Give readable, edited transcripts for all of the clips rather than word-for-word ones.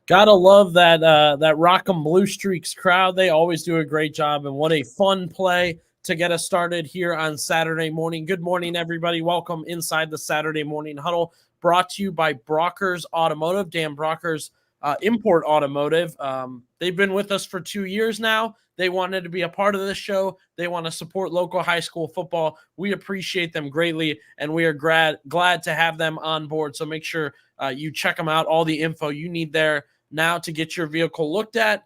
Gotta love that that Rock'em Blue Streaks crowd. They always do a great job, and what a fun play to get us started here on Saturday morning. Good morning, everybody. Welcome inside the Saturday Morning Huddle, brought to you by Brockers Automotive, Dan Brockers Import Automotive. They've been with us for 2 years now. They wanted to be a part of this show. They want to support local high school football. We appreciate them greatly, and we are glad to have them on board. So make sure you check them out. All the info you need there now to get your vehicle looked at.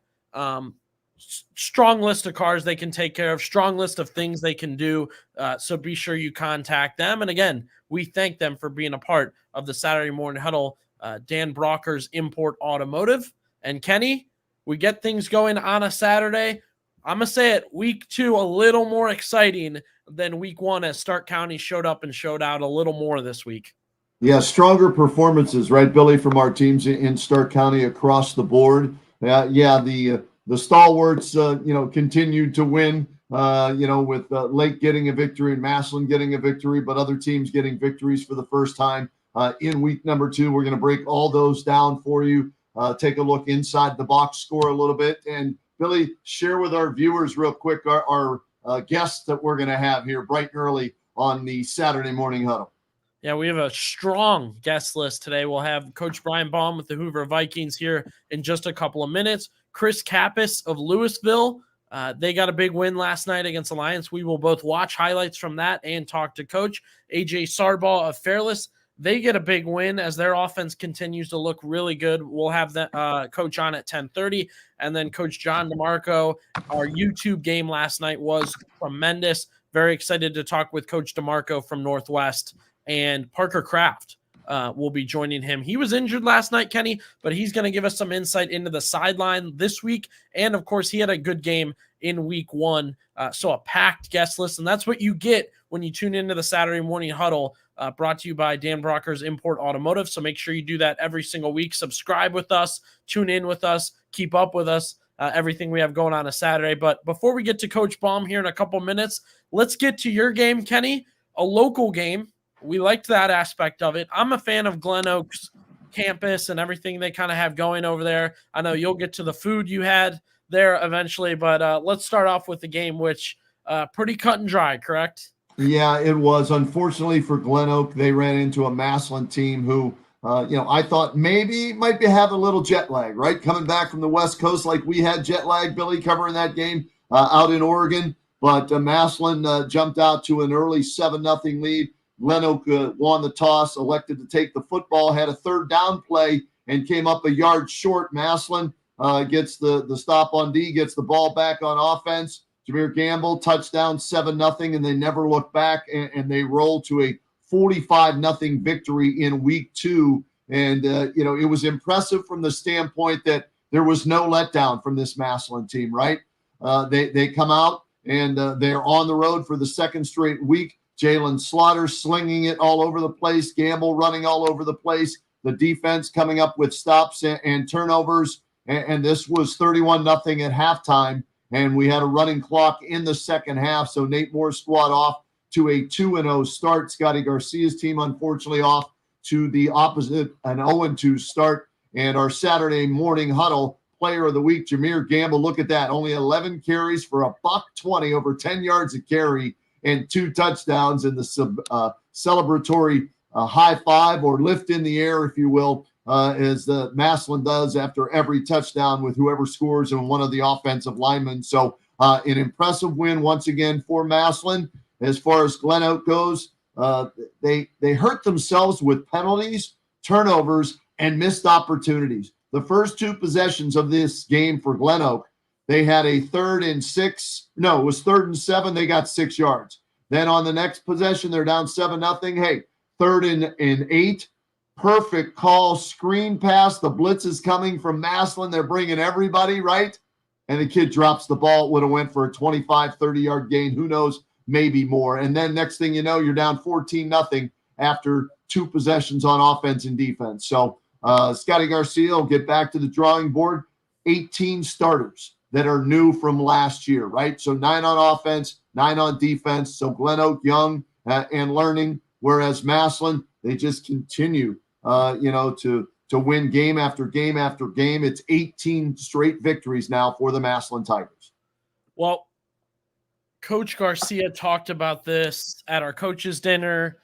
Strong list of cars they can take care of, strong list of things they can do. So be sure you contact them. And again, we thank them for being a part of the Saturday Morning Huddle, Dan Brockers Import Automotive. And Kenny, we get things going on a Saturday. I'm going to say it, week 2, a little more exciting than week 1 as Stark County showed up and showed out a little more this week. Yeah, stronger performances, right, Billy, from our teams in Stark County across the board. The stalwarts, continued to win, with Lake getting a victory and Massillon getting a victory, but other teams getting victories for the first time in week number 2. We're going to break all those down for you, take a look inside the box score a little bit. And, Billy, share with our viewers real quick our guests that we're going to have here bright and early on the Saturday Morning Huddle. Yeah, we have a strong guest list today. We'll have Coach Brian Baum with the Hoover Vikings here in just a couple of minutes. Chris Kappas of Louisville. They got a big win last night against Alliance. We will both watch highlights from that and talk to Coach. AJ Sarbaugh of Fairless. They get a big win as their offense continues to look really good. We'll have the Coach on at 10:30. And then Coach John DeMarco. Our YouTube game last night was tremendous. Very excited to talk with Coach DeMarco from Northwest. And Parker Kraft will be joining him. He was injured last night, Kenny, but he's going to give us some insight into the sideline this week. And, of course, he had a good game in week 1. So a packed guest list. And that's what you get when you tune into the Saturday Morning Huddle, brought to you by Dan Brockers Import Automotive. So make sure you do that every single week. Subscribe with us. Tune in with us. Keep up with us. Everything we have going on a Saturday. But before we get to Coach Baum here in a couple minutes, let's get to your game, Kenny, a local game. We liked that aspect of it. I'm a fan of Glen Oak's campus and everything they kind of have going over there. I know you'll get to the food you had there eventually, but let's start off with the game, which pretty cut and dry, correct? Yeah, it was. Unfortunately for Glen Oak, they ran into a Massillon team who, I thought maybe might be having a little jet lag, right? Coming back from the West Coast like we had jet lag, Billy, covering that game out in Oregon. But Massillon jumped out to an early 7-0 lead. Glen Oak won the toss, elected to take the football, had a third down play, and came up a yard short. Massillon gets the stop on D, gets the ball back on offense. Jameer Gamble, touchdown, 7-0, and they never look back, and they roll to a 45-0 victory in week 2. And, it was impressive from the standpoint that there was no letdown from this Massillon team, right? They come out, and they're on the road for the second straight week. Jalen Slaughter slinging it all over the place. Gamble running all over the place. The defense coming up with stops and turnovers. And this was 31-0 at halftime. And we had a running clock in the second half. So Nate Moore's squad off to a 2-0 start. Scotty Garcia's team, unfortunately, off to the opposite, an 0-2 start. And our Saturday Morning Huddle player of the week, Jameer Gamble. Look at that. Only 11 carries for $120, over 10 yards a carry, and 2 touchdowns in the celebratory high five or lift in the air, if you will, as the Massillon does after every touchdown with whoever scores and one of the offensive linemen. So an impressive win once again for Massillon. As far as Glen Oak goes, they hurt themselves with penalties, turnovers, and missed opportunities. The first 2 possessions of this game for Glen Oak, they had a 3rd and 6. No, it was 3rd and 7. They got 6 yards. Then on the next possession, they're down 7-0. Hey, 3rd and 8. Perfect call, screen pass. The blitz is coming from Massillon. They're bringing everybody, right? And the kid drops the ball. It would have went for a 25, 30-yard gain. Who knows? Maybe more. And then next thing you know, you're down 14-0 after 2 possessions on offense and defense. So Scotty Garcia will get back to the drawing board. 18 starters that are new from last year, right? So 9 on offense, 9 on defense. So Glen Oak young and learning, whereas Massillon, they just continue, to win game after game after game. It's 18 straight victories now for the Massillon Tigers. Well, Coach Garcia talked about this at our coaches' dinner.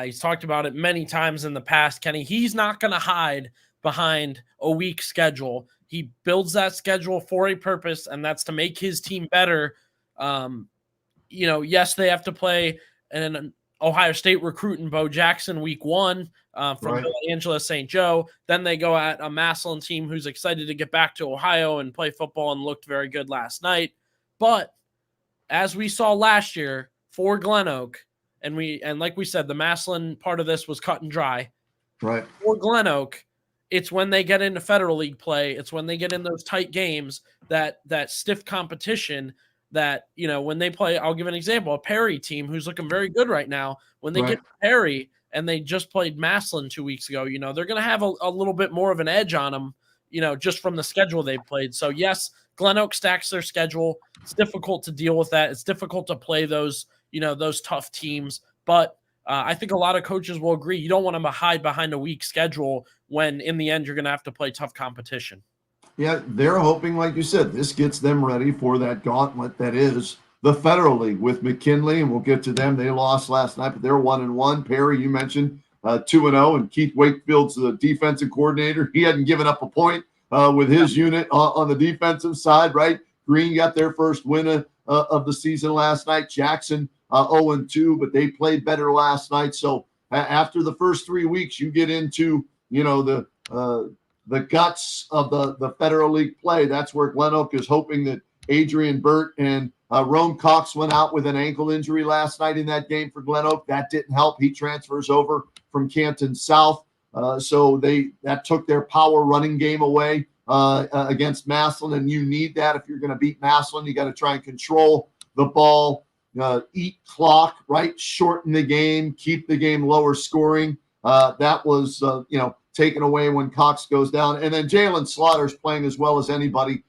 He's talked about it many times in the past, Kenny. He's not going to hide behind a weak schedule. He builds that schedule for a purpose, and that's to make his team better. Yes, they have to play an Ohio State recruit in Bo Jackson week 1 from Right. Villa Angela St. Joe. Then they go at a Massillon team who's excited to get back to Ohio and play football and looked very good last night. But as we saw last year for Glen Oak, and like we said, the Massillon part of this was cut and dry. Right. For Glen Oak, it's when they get into Federal League play, it's when they get in those tight games, that stiff competition that, when they play, I'll give an example, a Perry team who's looking very good right now, when they Right. get Perry and they just played Massillon 2 weeks ago, they're going to have a little bit more of an edge on them, just from the schedule they've played. So yes, Glen Oak stacks their schedule. It's difficult to deal with that. It's difficult to play those tough teams. But I think a lot of coaches will agree you don't want them to hide behind a weak schedule when in the end you're going to have to play tough competition. Yeah, they're hoping, like you said, this gets them ready for that gauntlet that is the Federal League with McKinley, and we'll get to them. They lost last night, but they're 1-1. Perry, you mentioned 2-0, and Keith Wakefield's the defensive coordinator. He hadn't given up a point with his unit on the defensive side, right? Green got their first win of the season last night. Jackson 0-2, but they played better last night. So after the first 3 weeks, you get into the guts of the Federal League play. That's where Glen Oak is hoping that Adrian Burt and Rome Cox went out with an ankle injury last night in that game for Glen Oak. That didn't help. He transfers over from Canton South. So that took their power running game away against Massillon, and you need that if you're going to beat Massillon. You got to try and control the ball, eat clock, right? Shorten the game, keep the game lower scoring. That was, taken away when Cox goes down. And then Jalen Slaughter's playing as well as anybody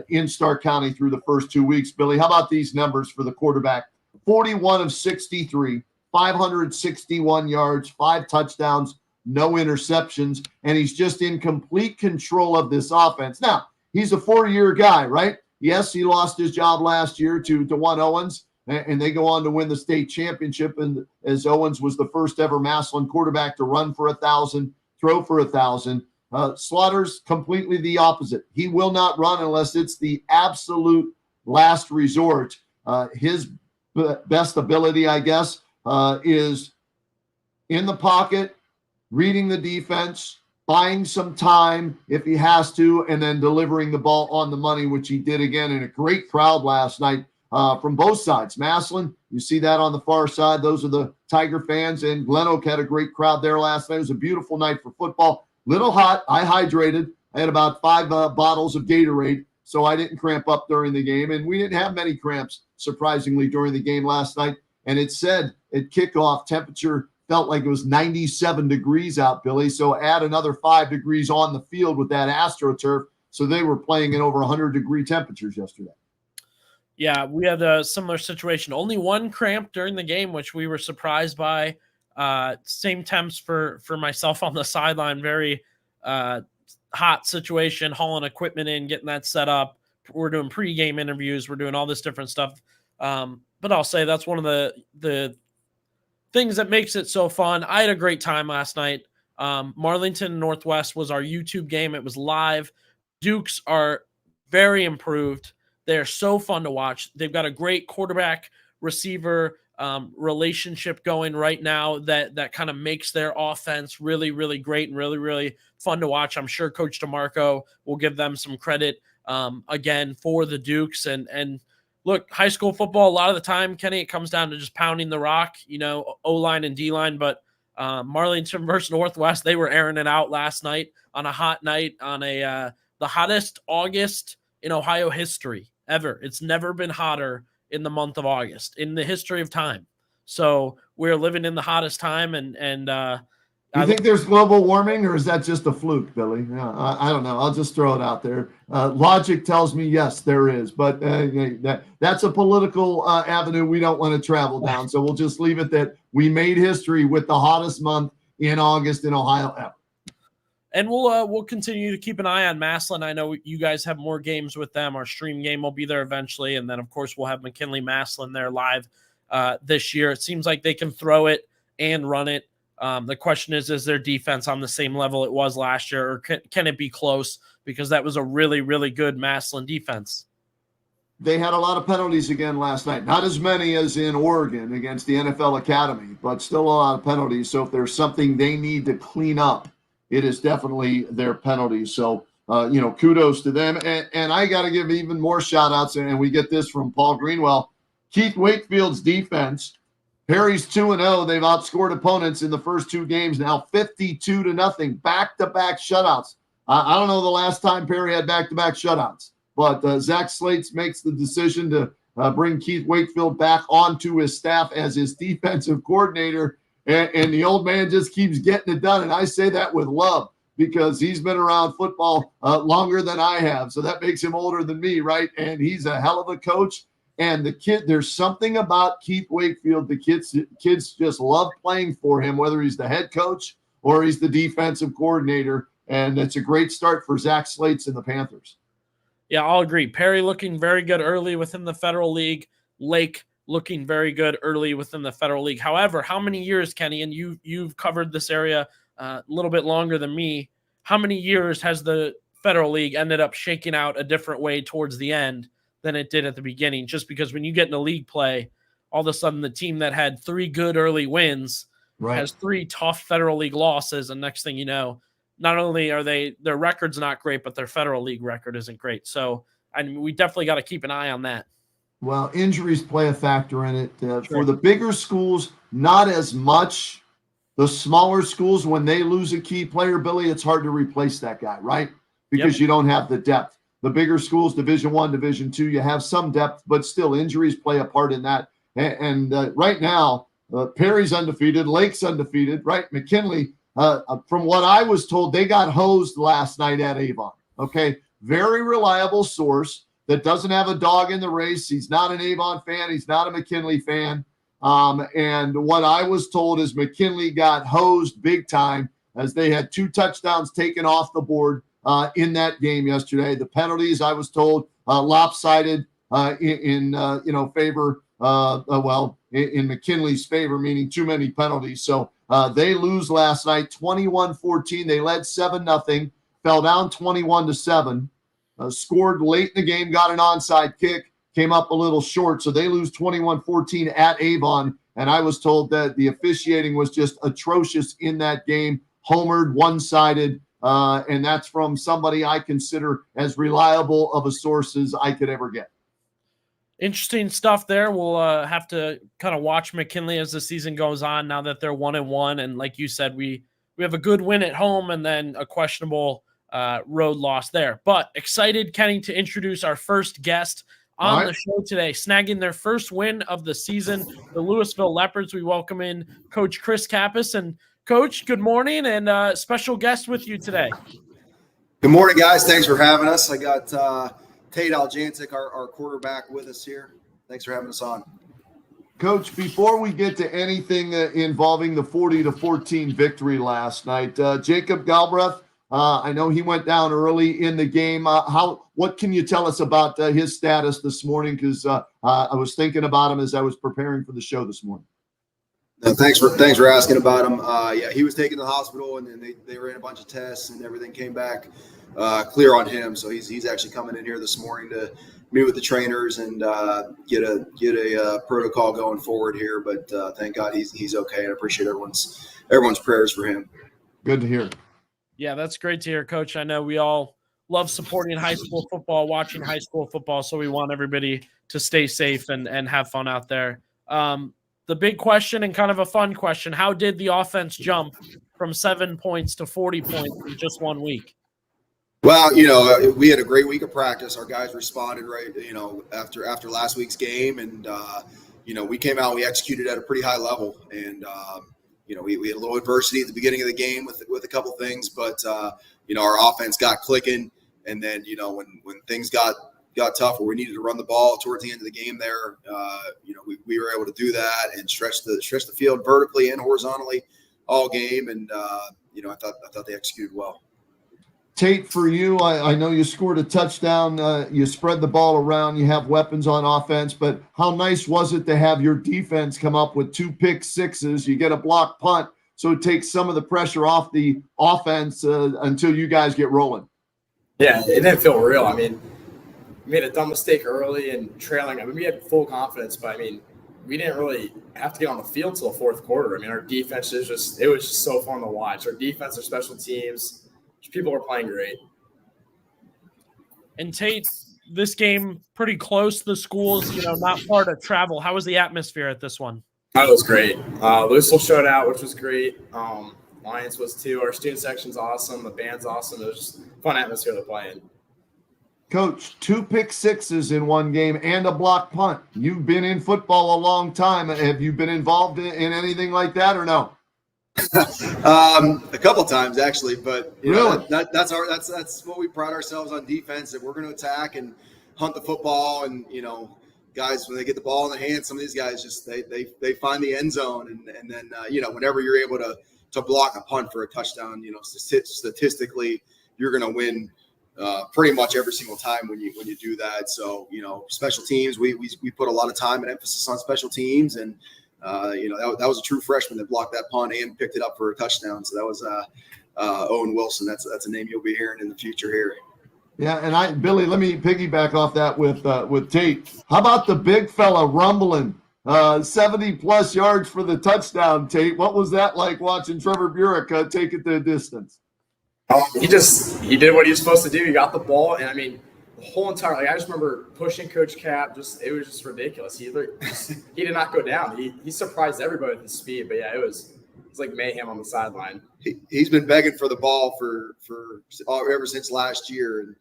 in Stark County through the first 2 weeks. Billy, how about these numbers for the quarterback? 41 of 63, 561 yards, 5 touchdowns, no interceptions, and he's just in complete control of this offense. Now, he's a 4-year guy, right? Yes, he lost his job last year to DeJuan Owens, and they go on to win the state championship, and as Owens was the first ever Massillon quarterback to run for 1,000, throw for 1,000. Slaughter's completely the opposite. He will not run unless it's the absolute last resort. His best ability, I guess, is in the pocket, reading the defense, buying some time if he has to, and then delivering the ball on the money, which he did again in a great crowd last night from both sides. Massillon, you see that on the far side. Those are the Tiger fans, and Glen Oak had a great crowd there last night. It was a beautiful night for football. Little hot. I hydrated. I had about 5 bottles of Gatorade, so I didn't cramp up during the game, and we didn't have many cramps, surprisingly, during the game last night. And it said at kickoff, temperature felt like it was 97 degrees out, Billy. So add another 5 degrees on the field with that AstroTurf. So they were playing in over 100-degree temperatures yesterday. Yeah, we had a similar situation. Only 1 cramp during the game, which we were surprised by. Same temps for myself on the sideline. Very hot situation, hauling equipment in, getting that set up. We're doing pregame interviews. We're doing all this different stuff. But I'll say that's one of the things that makes it so fun. I had a great time last night. Marlington Northwest was our YouTube game. It was live. Dukes are very improved. They're so fun to watch. They've got a great quarterback receiver relationship going right now that kind of makes their offense really, really great and really, really fun to watch. I'm sure Coach DeMarco will give them some credit again for the Dukes. And look, high school football, a lot of the time, Kenny, it comes down to just pounding the rock, O-line and D-line. But Marlington versus Northwest, they were airing it out last night on a hot night on the hottest August in Ohio history ever. It's never been hotter in the month of August in the history of time. So we're living in the hottest time, and You think there's global warming, or is that just a fluke, Billy? Yeah, I don't know. I'll just throw it out there. Logic tells me yes, there is, but that's a political avenue we don't want to travel down. So we'll just leave it that we made history with the hottest month in August in Ohio ever. And we'll continue to keep an eye on Massillon. I know you guys have more games with them. Our stream game will be there eventually, and then of course we'll have McKinley Massillon there live this year. It seems like they can throw it and run it. The question is their defense on the same level it was last year, or can it be close? Because that was a really, really good Massillon defense. They had a lot of penalties again last night. Not as many as in Oregon against the NFL Academy, but still a lot of penalties. So if there's something they need to clean up, it is definitely their penalties. So, kudos to them. And I got to give even more shout-outs, and we get this from Paul Greenwell. Keith Wakefield's defense, Perry's 2-0. They've outscored opponents in the first two games now 52-0, back-to-back shutouts. I don't know the last time Perry had back-to-back shutouts, but Zach Slates makes the decision to bring Keith Wakefield back onto his staff as his defensive coordinator, and the old man just keeps getting it done. And I say that with love because he's been around football longer than I have, so that makes him older than me, right? And he's a hell of a coach. And the kid, there's something about Keith Wakefield. The kids just love playing for him, whether he's the head coach or he's the defensive coordinator. And it's a great start for Zach Slates and the Panthers. Yeah, I'll agree. Perry looking very good early within the Federal League. Lake looking very good early within the Federal League. However, how many years, Kenny, and you've covered this area a little bit longer than me, how many years has the Federal League ended up shaking out a different way towards the end than it did at the beginning? Just because when you get into league play, all of a sudden the team that had 3 good early wins has 3 tough Federal League losses, and next thing you know, not only are their record's not great, but their Federal League record isn't great. So we definitely got to keep an eye on that. Well, injuries play a factor in it. Sure. For the bigger schools, not as much. The smaller schools, when they lose a key player, Billy, it's hard to replace that guy, right? Because you don't have the depth. The bigger schools, Division I, Division II, you have some depth, but still injuries play a part in that. And right now, Perry's undefeated, Lake's undefeated, right? McKinley, from what I was told, they got hosed last night at Avon. Okay, very reliable source that doesn't have a dog in the race. He's not an Avon fan. He's not a McKinley fan. And what I was told is McKinley got hosed big time as they had 2 touchdowns taken off the board in that game yesterday. The penalties, I was told, lopsided in favor, in McKinley's favor, meaning too many penalties. So they lose last night, 21-14. They led 7-0, fell down 21-7, scored late in the game, got an onside kick, came up a little short. So they lose 21-14 at Avon. And I was told that the officiating was just atrocious in that game, homered, one-sided. And that's from somebody I consider as reliable of a source as I could ever get. Interesting stuff there. We'll have to kind of watch McKinley as the season goes on now that they're 1-1. And like you said, we have a good win at home and then a questionable road loss there. But excited, Kenny, to introduce our first guest on the show today, snagging their first win of the season, the Louisville Leopards. We welcome in Coach Chris Kappas. And Coach, good morning, and special guest with you today. Good morning, guys. Thanks for having us. I got Tate Aljantic, our quarterback, with us here. Thanks for having us on. Coach, before we get to anything involving the 40-14 victory last night, Jacob Galbraith, I know he went down early in the game. What can you tell us about his status this morning? Because I was thinking about him as I was preparing for the show this morning. Thanks for asking about him. He was taken to the hospital, and then they ran a bunch of tests, and everything came back clear on him. So he's actually coming in here this morning to meet with the trainers and get a protocol going forward here. But thank God he's okay, and I appreciate everyone's prayers for him. Good to hear. Yeah, that's great to hear, Coach. I know we all love supporting high school football, watching high school football, so we want everybody to stay safe and have fun out there. The big question and kind of a fun question, how did the offense jump from 7 points to 40 points in just 1 week? Well, we had a great week of practice. Our guys responded right, after last week's game. And, we came out, we executed at a pretty high level. And, we had a little adversity at the beginning of the game with a couple things, but our offense got clicking, and then when things got tough or we needed to run the ball towards the end of the game there, we were able to do that and stretch the field vertically and horizontally all game, and I thought they executed well. Tate, for you, I know you scored a touchdown. You spread the ball around. You have weapons on offense, but how nice was it to have your defense come up with 2 pick sixes? You get a block punt, so it takes some of the pressure off the offense until you guys get rolling. Yeah, it didn't feel real. I mean, we made a dumb mistake early and trailing. I mean, we had full confidence, but I mean, we didn't really have to get on the field till the fourth quarter. I mean, our defense it was just so fun to watch. Our defense, our special teams, people were playing great. And Tate, this game pretty close. The schools, not far to travel. How was the atmosphere at this one? That was great. Louisville showed out, which was great. Lions was too. Our student section's awesome. The band's awesome. It was just a fun atmosphere to play in. Coach, 2 pick sixes in one game and a block punt. You've been in football a long time. Have you been involved in anything like that or no? A couple times actually, but really? That's what we pride ourselves on defense, that we're going to attack and hunt the football, and guys, when they get the ball in their hands, some of these guys just they find the end zone, and then whenever you're able to block a punt for a touchdown, statistically you're going to win pretty much every single time when you do that. So special teams, we put a lot of time and emphasis on special teams, and that was a true freshman that blocked that punt and picked it up for a touchdown. So that was Owen Wilson. That's a name you'll be hearing in the future here. Yeah, and Billy, let me piggyback off that with Tate. How about the big fella rumbling 70-plus yards for the touchdown, Tate? What was that like watching Trevor Burek take it the distance? He did what he was supposed to do. He got the ball, and I mean, the whole entire I just remember pushing Coach Cap. It was just ridiculous. He did not go down. He surprised everybody with his speed. But yeah, it was like mayhem on the sideline. He's been begging for the ball for ever since last year, and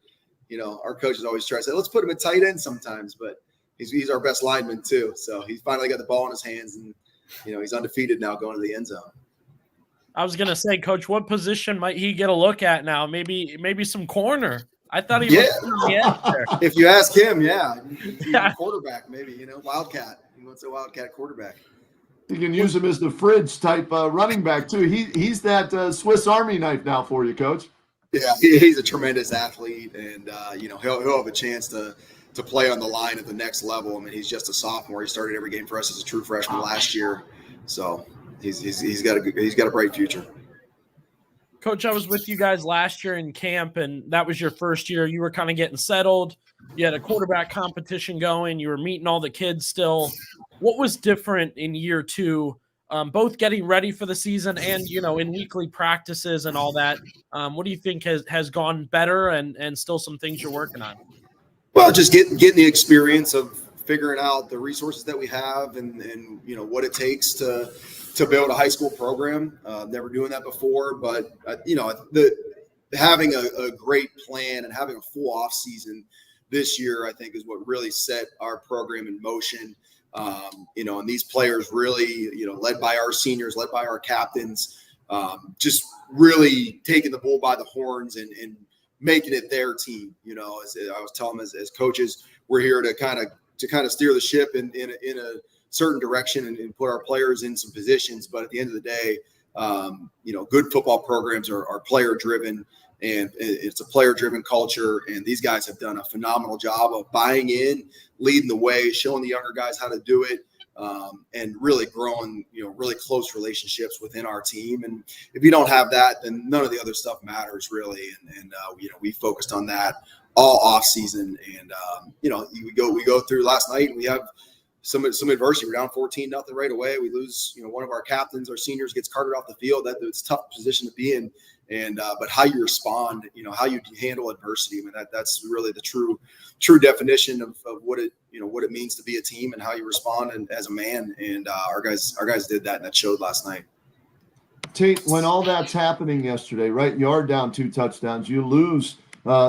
our coaches always try to say, let's put him at tight end sometimes, but he's our best lineman too. So he's finally got the ball in his hands, and he's undefeated now going to the end zone. I was gonna say, Coach, what position might he get a look at now? Maybe some corner. I thought he was on the edge there. If you ask him, quarterback, maybe, Wildcat. He wants a Wildcat quarterback. You can use him as the fridge type running back too. He's that Swiss Army knife now for you, Coach. Yeah, he's a tremendous athlete, and he'll have a chance to play on the line at the next level. I mean, he's just a sophomore. He started every game for us as a true freshman last year, so he's got a bright future. Coach, I was with you guys last year in camp, and that was your first year. You were kind of getting settled. You had a quarterback competition going. You were meeting all the kids still. What was different in year 2, both getting ready for the season and, in weekly practices and all that? What do you think has gone better and still some things you're working on? Well, just getting the experience of figuring out the resources that we have and what it takes to build a high school program. Never doing that before, but having a great plan and having a full off season this year, I think, is what really set our program in motion. And these players really, led by our seniors, led by our captains, just really taking the bull by the horns and making it their team. As I was telling them, as coaches, we're here to kind of steer the ship in a certain direction and put our players in some positions. But at the end of the day, good football programs are player driven, and it's a player driven culture. And these guys have done a phenomenal job of buying in, leading the way, showing the younger guys how to do it, and really growing, really close relationships within our team. And if you don't have that, then none of the other stuff matters really. And we focused on that all off season. And we go through last night, and we have some adversity. We're down 14-0 right away. We lose, one of our captains, our seniors, gets carted off the field. It's a tough position to be in. And but how you respond, how you handle adversity. I mean, that's really the true definition of what it means to be a team and how you respond as a man. And our guys did that, and that showed last night. Tate, when all that's happening yesterday, right? You are down 2 touchdowns. You lose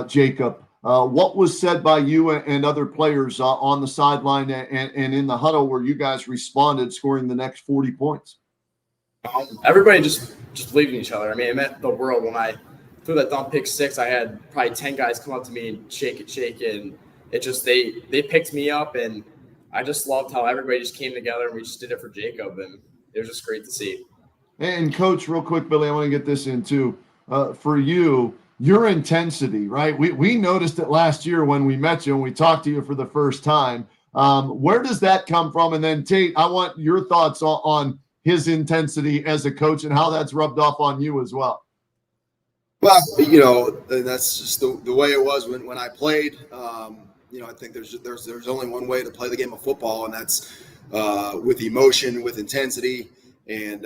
Jacob. What was said by you and other players on the sideline and in the huddle where you guys responded, scoring the next 40 points? Everybody just believed in each other. I mean, it meant the world when I threw that dump pick 6. I had probably 10 guys come up to me and shake it, and it just they picked me up, and I just loved how everybody just came together and we just did it for Jacob, and it was just great to see. And Coach, real quick, Billy, I want to get this in too. For you, your intensity, right? We noticed it last year when we met you and we talked to you for the first time. Where does that come from? And then Tate, I want your thoughts on his intensity as a coach and how that's rubbed off on you as well. Well, that's just the way it was when I played. I think there's only one way to play the game of football, and that's with emotion, with intensity, and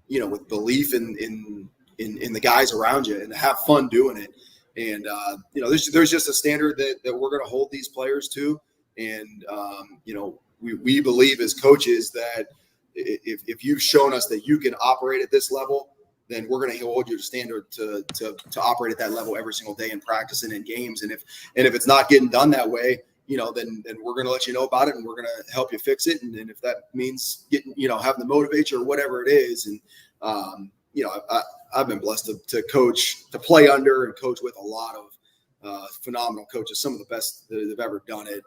with belief in the guys around you, and to have fun doing it. And there's just a standard that we're going to hold these players to, and we believe as coaches that if you've shown us that you can operate at this level, then we're going to hold you to standard to operate at that level every single day in practice and in games. And if it's not getting done that way, then we're going to let you know about it, and we're going to help you fix it. And if that means getting, having to motivate you or whatever it is. And, I've been blessed to coach, to play under and coach with a lot of phenomenal coaches, some of the best that have ever done it.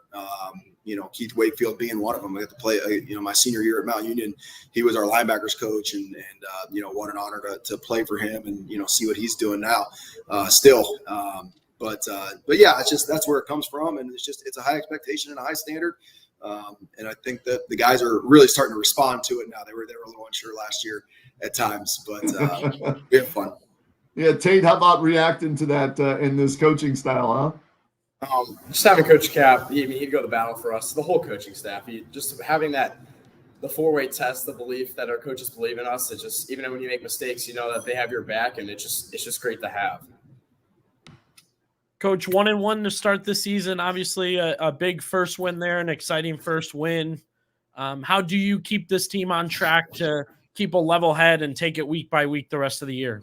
Keith Wakefield being one of them. I got to play, my senior year at Mount Union. He was our linebackers coach, and what an honor to play for him and, see what he's doing now still. But yeah, that's where it comes from. And it's a high expectation and a high standard. And I think that the guys are really starting to respond to it now. They were a little unsure last year at times, but we have fun. Yeah, Tate, how about reacting to that in this coaching style, huh? Just having Coach Cap, he'd go to battle for us, the whole coaching staff. Just having the four-way test, the belief that our coaches believe in us. It's just, even when you make mistakes, that they have your back, and it's just great to have. Coach, 1-1 to start the season. Obviously, a big first win there, an exciting first win. How do you keep this team on track to keep a level head and take it week by week the rest of the year?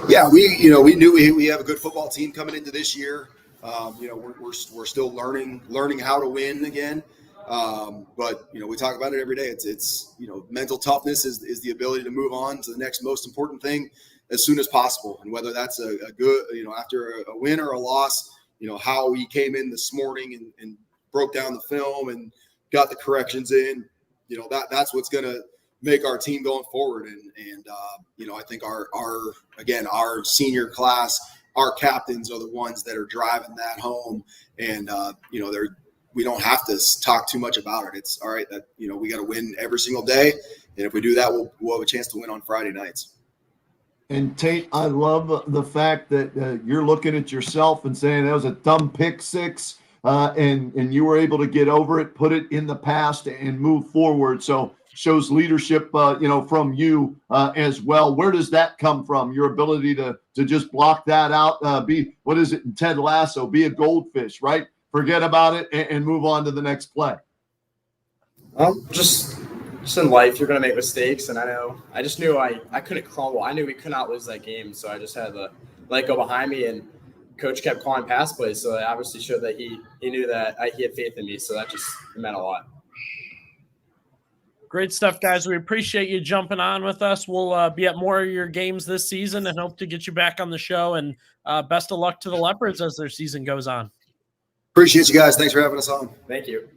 Yeah, we knew we have a good football team coming into this year. We're still learning how to win again. But we talk about it every day. It's mental toughness is the ability to move on to the next most important thing as soon as possible. And whether that's a good, after a win or a loss, how we came in this morning and broke down the film and got the corrections in, that's what's going to make our team going forward. And I think our senior class, our captains are the ones that are driving that home. And, we don't have to talk too much about it. It's all right that, we got to win every single day. And if we do that, we'll have a chance to win on Friday nights. And Tate, I love the fact that you're looking at yourself and saying that was a dumb pick 6, and you were able to get over it, put it in the past, and move forward. So shows leadership, from you as well. Where does that come from? Your ability to just block that out, what is it in Ted Lasso? Be a goldfish, right? Forget about it and move on to the next play. Just in life, you're going to make mistakes, and I just knew I couldn't crumble. I knew we could not lose that game, so I just had to let go behind me, and Coach kept calling pass plays, so it obviously showed that he knew that he had faith in me, so that just meant a lot. Great stuff, guys. We appreciate you jumping on with us. We'll be at more of your games this season and hope to get you back on the show, and best of luck to the Leopards as their season goes on. Appreciate you guys. Thanks for having us on. Thank you.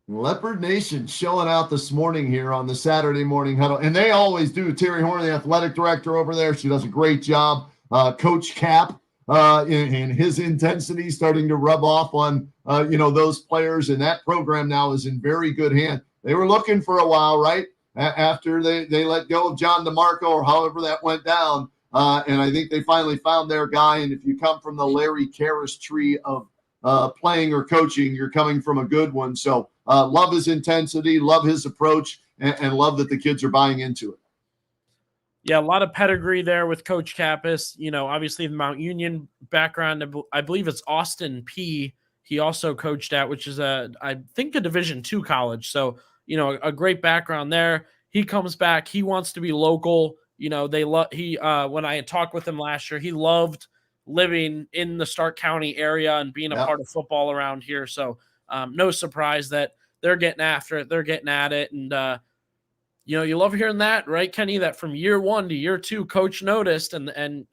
Leopard Nation showing out this morning here on the Saturday Morning Huddle. And they always do. Terry Horn, the athletic director over there, she does a great job. Coach Cap and his intensity starting to rub off on, those players. And that program now is in very good hands. They were looking for a while, right? After they let go of John DeMarco or however that went down. And I think they finally found their guy. And if you come from the Larry Karras tree of playing or coaching, you're coming from a good one. So love his intensity, love his approach, and love that the kids are buying into it. Yeah, a lot of pedigree there with Coach Kappas. Obviously the Mount Union background. I believe it's Austin P. He also coached at, which is I think a Division II college. So, a great background there. He comes back. He wants to be local. When I had talked with him last year, he loved living in the Stark County area and being a part of football around here. So no surprise that they're getting after it. They're getting at it. And You love hearing that, right, Kenny? That from year 1 to year 2, coach noticed, and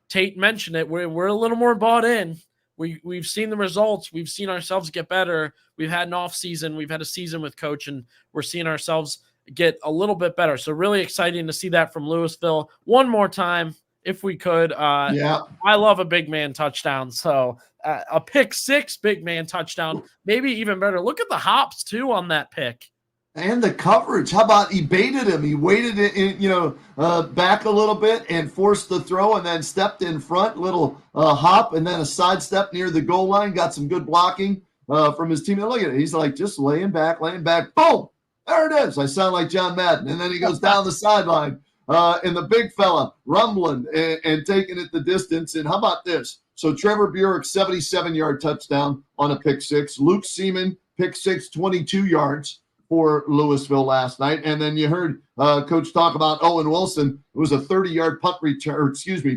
Tate mentioned it. We're a little more bought in. We've seen the results. We've seen ourselves get better. We've had an off season. We've had a season with coach, and we're seeing ourselves get a little bit better. So really exciting to see that from Louisville one more time, if we could. Yeah. I love a big man touchdown. So a pick six big man touchdown, maybe even better. Look at the hops too on that pick. And the coverage. How about he baited him? He waited it, back a little bit and forced the throw, and then stepped in front, little hop, and then a sidestep near the goal line. Got some good blocking from his team. And look at it. He's like just laying back. Boom! There it is. I sound like John Madden. And then he goes down the sideline, and the big fella rumbling and taking it the distance. And how about this? So Trevor Burek, 77-yard touchdown on a pick six. Luke Seaman, pick six, 22 yards for Louisville last night. And then you heard Coach talk about Owen Wilson. It was a 30-yard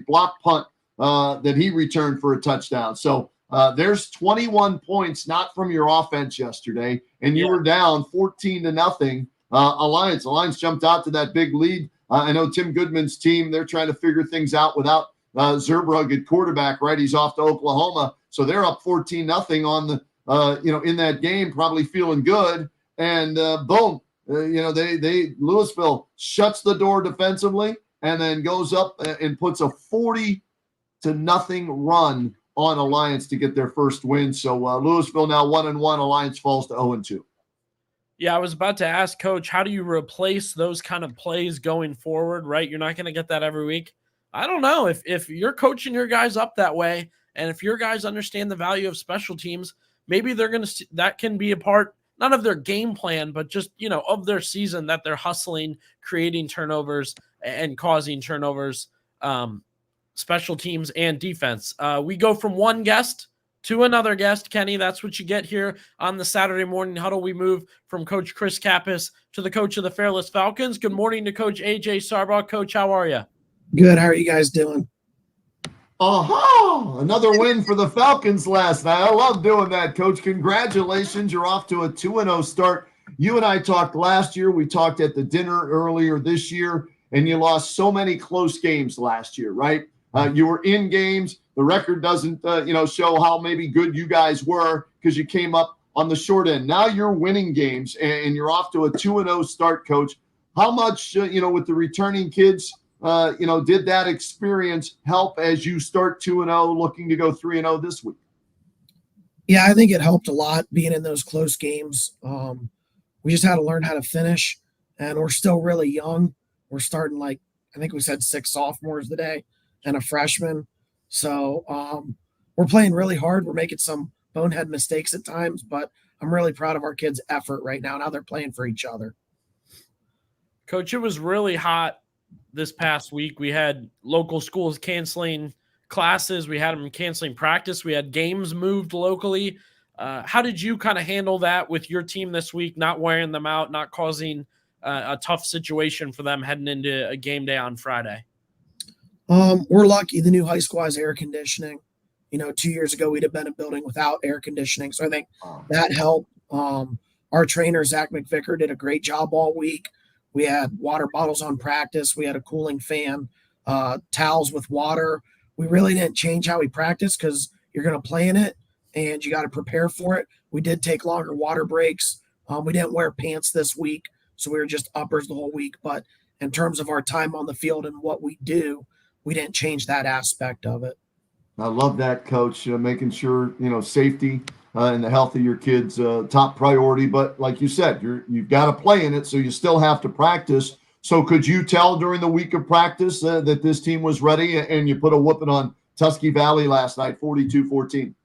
block punt that he returned for a touchdown. So there's 21 points, not from your offense yesterday, and you were down 14-0. Alliance jumped out to that big lead. I know Tim Goodman's team, they're trying to figure things out without Zerbrug at quarterback, right? He's off to Oklahoma. So they're up 14-0 on the, in that game, probably feeling good. And boom, Louisville shuts the door defensively and then goes up and puts a 40-0 run on Alliance to get their first win. So Louisville now 1-1. Alliance falls to 0-2. Yeah, I was about to ask, Coach, how do you replace those kind of plays going forward, right? You're not going to get that every week. I don't know. If you're coaching your guys up that way, and if your guys understand the value of special teams, maybe they're going to – that can be a part – not of their game plan, but just, of their season, that they're hustling, creating turnovers and causing turnovers, special teams and defense. We go from one guest to another guest, Kenny. That's what you get here on the Saturday morning huddle. We move from Coach Chris Kappas to the coach of the Fairless Falcons. Good morning to Coach AJ Sarbaugh. Coach, how are you? Good. How are you guys doing? Another win for the Falcons last night. I love doing that, Coach. Congratulations. You're off to a 2-0 start. You and I talked last year. We talked at the dinner earlier this year, and you lost so many close games last year, right? You were in games. The record doesn't, show how maybe good you guys were because you came up on the short end. Now you're winning games, and you're off to a 2-0 start, Coach. How much, with the returning kids, did that experience help as you start 2-0, looking to go 3-0 this week? Yeah, I think it helped a lot being in those close games. We just had to learn how to finish, and we're still really young. We're starting I think we said 6 sophomores today and a freshman. So we're playing really hard. We're making some bonehead mistakes at times, but I'm really proud of our kids' effort right now and how they're playing for each other. Coach, it was really hot this past week. We had local schools canceling classes. We had them canceling practice. We had games moved locally. How did you kind of handle that with your team this week, not wearing them out, not causing a tough situation for them heading into a game day on Friday? We're lucky the new high school has air conditioning. 2 years ago, we'd have been a building without air conditioning. So I think that helped. Our trainer, Zach McVicker, did a great job all week. We had water bottles on practice. We had a cooling fan, towels with water. We really didn't change how we practice because you're going to play in it and you got to prepare for it. We did take longer water breaks. We didn't wear pants this week, so we were just uppers the whole week. But in terms of our time on the field and what we do, we didn't change that aspect of it. I love that, Coach, making sure, safety and the health of your kids top priority. But like you said, you've got to play in it, so you still have to practice. So could you tell during the week of practice that this team was ready, and you put a whooping on Tusky Valley last night, 42-14?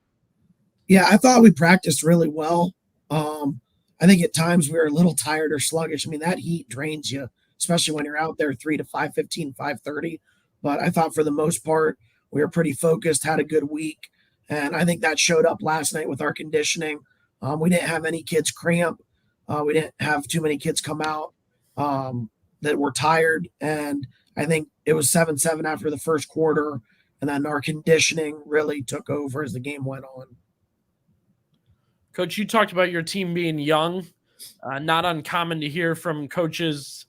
Yeah, I thought we practiced really well. I think at times we were a little tired or sluggish. I mean, that heat drains you, especially when you're out there 3 to 5:15, 5:30. But I thought for the most part, we were pretty focused, had a good week. And I think that showed up last night with our conditioning. We didn't have any kids cramp. We didn't have too many kids come out that were tired. And I think it was 7-7 after the first quarter. And then our conditioning really took over as the game went on. Coach, you talked about your team being young. not uncommon to hear from coaches,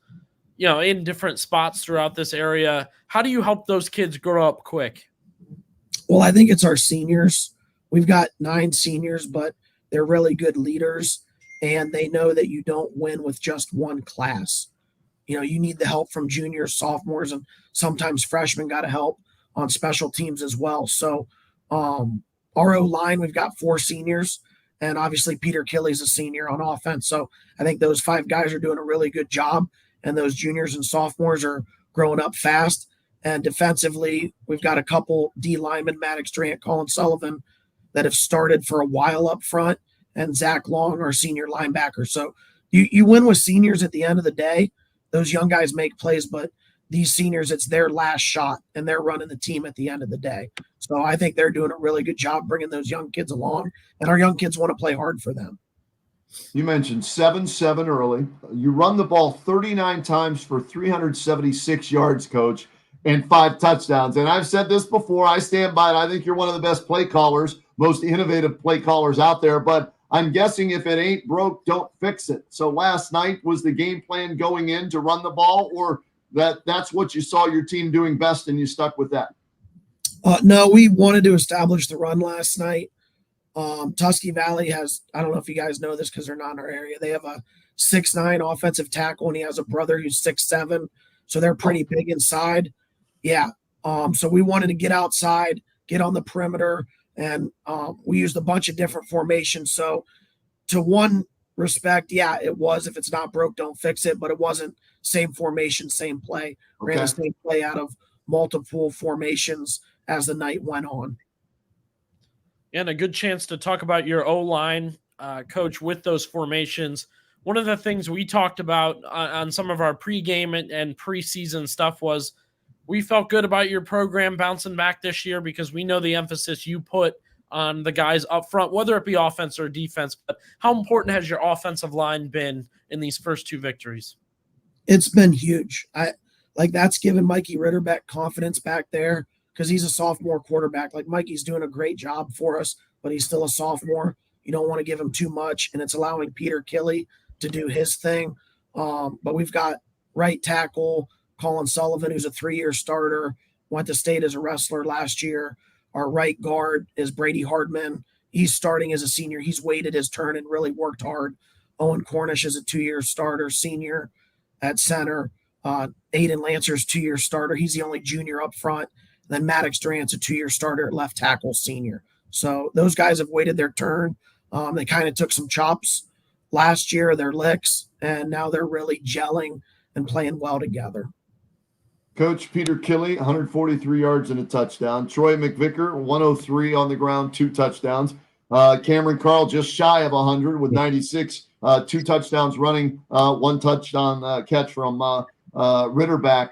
in different spots throughout this area. How do you help those kids grow up quick? Well, I think it's our seniors. We've got 9 seniors, but they're really good leaders, and they know that you don't win with just one class. You need the help from juniors, sophomores, and sometimes freshmen got to help on special teams as well. So our O-line, we've got 4 seniors, and obviously Peter Killey's a senior on offense. So I think those 5 guys are doing a really good job, and those juniors and sophomores are growing up fast. And defensively, we've got a couple D linemen, Maddox Durant, Colin Sullivan, that have started for a while up front, and Zach Long, our senior linebacker. So you win with seniors at the end of the day. Those young guys make plays, but these seniors, it's their last shot, and they're running the team at the end of the day. So I think they're doing a really good job bringing those young kids along, and our young kids want to play hard for them. You mentioned 7-7 early. You run the ball 39 times for 376 yards, Coach, and 5 touchdowns. And I've said this before. I stand by it. I think you're one of the best play callers, most innovative play callers out there. But I'm guessing if it ain't broke, don't fix it. So last night, was the game plan going in to run the ball, or that's what you saw your team doing best and you stuck with that? No, we wanted to establish the run last night. Tusky Valley has, I don't know if you guys know this because they're not in our area, they have a 6'9" offensive tackle, and he has a brother who's 6'7", so they're pretty big inside. Yeah. So we wanted to get outside, get on the perimeter, and we used a bunch of different formations. So to one respect, yeah, it was, if it's not broke, don't fix it, but it wasn't same formation, same play. Okay. Ran the same play out of multiple formations as the night went on. And a good chance to talk about your O-line, Coach, with those formations. One of the things we talked about on some of our pregame and preseason stuff was we felt good about your program bouncing back this year because we know the emphasis you put on the guys up front, whether it be offense or defense. But how important has your offensive line been in these first 2 victories? It's been huge. That's given Mikey Ritterbeck confidence back there because he's a sophomore quarterback. Like, Mikey's doing a great job for us, but he's still a sophomore. You don't want to give him too much, and it's allowing Peter Killey to do his thing. But we've got right tackle Colin Sullivan, who's a 3-year starter, went to state as a wrestler last year. Our right guard is Brady Hardman. He's starting as a senior. He's waited his turn and really worked hard. Owen Cornish is a 2-year starter, senior at center. Aiden Lancer's 2-year starter. He's the only junior up front. And then Maddox Durant's a 2-year starter at left tackle, senior. So those guys have waited their turn. They kind of took some chops last year, their licks, and now they're really gelling and playing well together. Coach, Peter Killey, 143 yards and a touchdown. Troy McVicker, 103 on the ground, 2 touchdowns. Cameron Carl just shy of 100 with 96, 2 touchdowns running, 1 touchdown catch from Ritterbeck.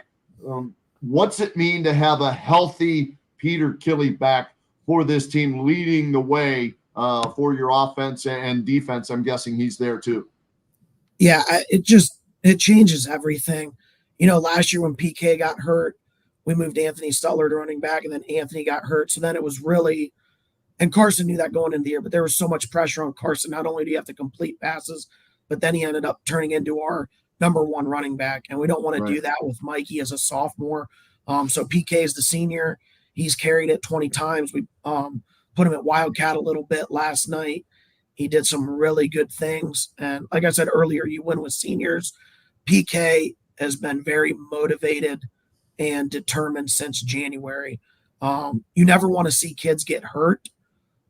What's it mean to have a healthy Peter Killey back for this team, leading the way for your offense and defense? I'm guessing he's there too. Yeah, it changes everything. Last year when PK got hurt, we moved Anthony Stutler to running back, and then Anthony got hurt. So then it was really, and Carson knew that going into the year, but there was so much pressure on Carson. Not only do you have to complete passes, but then he ended up turning into our number 1 running back. And we don't want to do that with Mikey as a sophomore. So PK is the senior. He's carried it 20 times. We put him at Wildcat a little bit last night. He did some really good things. And like I said earlier, you win with seniors. PK has been very motivated and determined since January. You never want to see kids get hurt,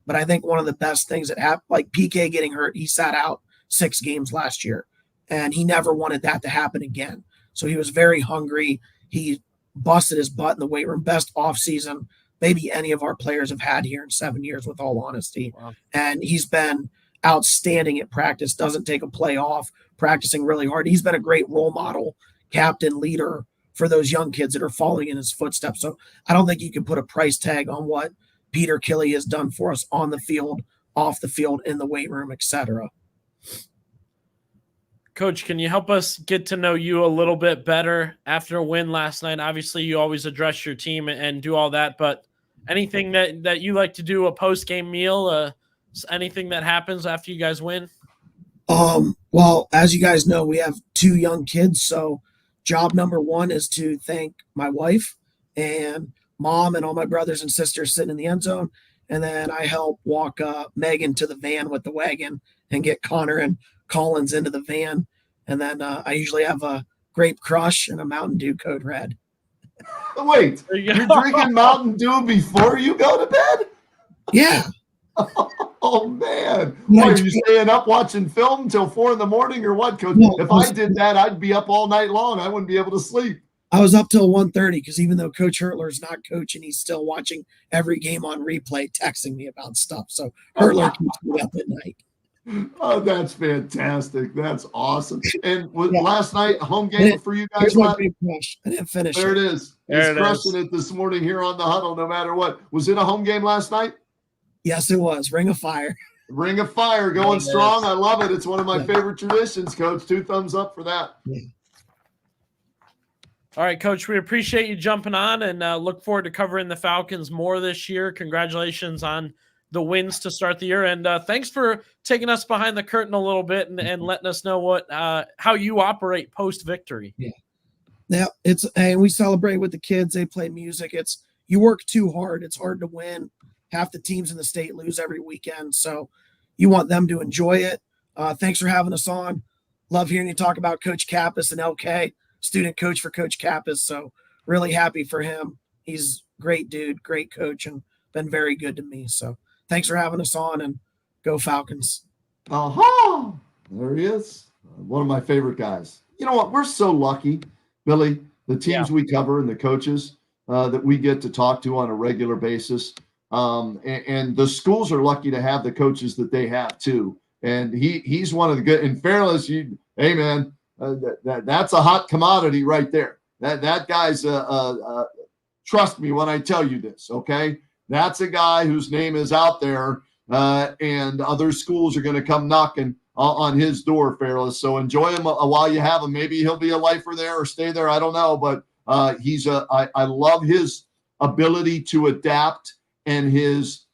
but I think one of the best things that happened, like PK getting hurt, he sat out 6 games last year, and he never wanted that to happen again. So he was very hungry. He busted his butt in the weight room, best offseason maybe any of our players have had here in 7 years, with all honesty. Wow. And he's been outstanding at practice, doesn't take a play off, practicing really hard. He's been a great role model, captain, leader for those young kids that are following in his footsteps. So I don't think you can put a price tag on what Peter Killey has done for us on the field, off the field, in the weight room, etc. Coach, can you help us get to know you a little bit better after a win last night? Obviously, you always address your team and do all that, but anything that you like to do, a post-game meal, anything that happens after you guys win? Well, as you guys know, we have 2 young kids. So job number 1 is to thank my wife and mom and all my brothers and sisters sitting in the end zone. And then I help walk Megan to the van with the wagon and get Connor and Collins into the van. And then I usually have a Grape Crush and a Mountain Dew Code Red. Wait, There you you're go. drinking Mountain Dew before you go to bed? Yeah. Oh man! No, Why, are you staying up watching film until 4 in the morning or what, Coach? No, If I did that, I'd be up all night long. I wouldn't be able to sleep. I was up till 1:30 because even though Coach Hurtler's not coaching, he's still watching every game on replay, texting me about stuff. So Hurtler keeps me up at night. Oh, that's fantastic. That's awesome. And Yeah. last night, home game for you guys. Here's my Matt? Grape Crush. I didn't finish There it. it is. There He's it crushing is. it this morning here on the Huddle, no matter what. Was it a home game last night? Yes, it was. Ring of Fire. Ring of Fire going It strong. is. I love it. It's one of my Yeah. favorite traditions, Coach. 2 thumbs up for that. All right, Coach, we appreciate you jumping on and look forward to covering the Falcons more this year. Congratulations on the wins to start the year. And thanks for taking us behind the curtain a little bit and letting us know what how you operate post-victory. Yeah, and we celebrate with the kids. They play music. You work too hard. It's hard to win. Half the teams in the state lose every weekend. So you want them to enjoy it. Thanks for having us on. Love hearing you talk about Coach Kappas and LK, student coach for Coach Kappas. So really happy for him. He's a great dude, great coach, and been very good to me. So thanks for having us on, and go Falcons. Aha! There he is. One of my favorite guys. You know what? We're so lucky, Billy, the teams we cover and the coaches that we get to talk to on a regular basis. And the schools are lucky to have the coaches that they have too. And he's one of the good. In fairness, hey man, that's a hot commodity right there. That guy's trust me when I tell you this. Okay, that's a guy whose name is out there, and other schools are going to come knocking on his door, Fairless. So enjoy him while you have him. Maybe he'll be a lifer there or stay there. I don't know, but I love his ability to adapt and his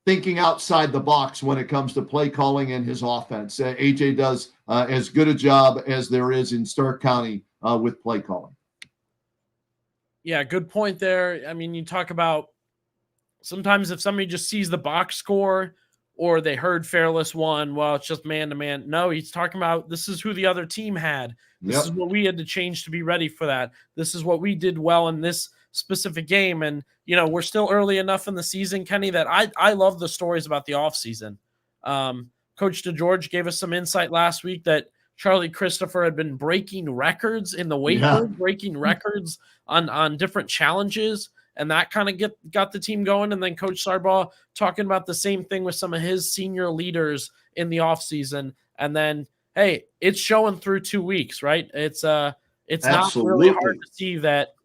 thinking outside the box when it comes to play calling and his offense. AJ does as good a job as there is in Stark County with play calling. Yeah, good point there. I mean, you talk about sometimes if somebody just sees the box score or they heard Fairless won, well, it's just man-to-man. No, he's talking about this is who the other team had. This is what we had to change to be ready for that. This is what we did well in this specific game. And, you know, we're still early enough in the season, Kenny, that I love the stories about the offseason. Coach DeGeorge gave us some insight last week that Charlie Christopher had been breaking records in the weight room, breaking records on different challenges. And that kind of got the team going. And then Coach Sarbaugh talking about the same thing with some of his senior leaders in the offseason. And then, hey, it's showing through 2 weeks, right? It's not really hard to see that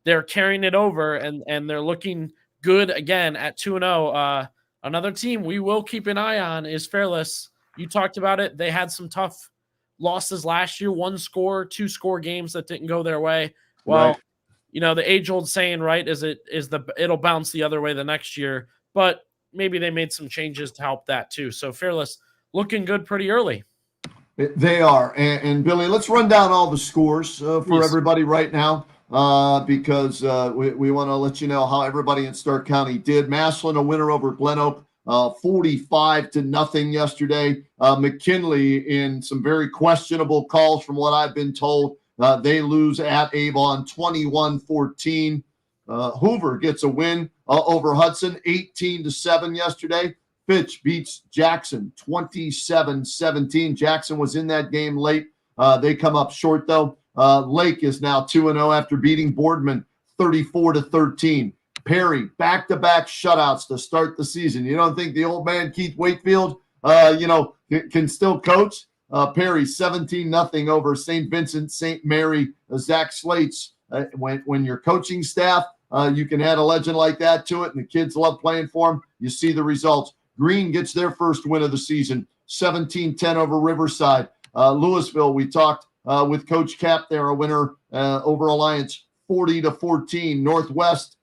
they're carrying it over and they're looking good again at 2-0. Another team we will keep an eye on is Fairless. You talked about it. They had some tough losses last year, 1-score, 2-score games that didn't go their way. Well, you know, the age-old saying, right, it'll bounce the other way the next year, but maybe they made some changes to help that too. So Fairless looking good pretty early. They are. And Billy, let's run down all the scores for everybody right now because we want to let you know how everybody in Stark County did. Massillon, a winner over Glen Oak, 45-0 yesterday. McKinley, in some very questionable calls from what I've been told, they lose at Avon 21-14. Hoover gets a win over Hudson 18-7 yesterday. Fitch beats Jackson 27-17. Jackson was in that game late. They come up short though. Lake is now 2-0 after beating Boardman 34-13. Perry, back-to-back shutouts to start the season. You don't think the old man Keith Wakefield, can still coach? Perry 17-0 over St. Vincent, St. Mary, Zach Slates. When your coaching staff, you can add a legend like that to it, and the kids love playing for him. You see the results. Green gets their first win of the season, 17-10 over Riverside. Louisville, we talked with Coach Cap there, a winner over Alliance, 40-14. Northwest,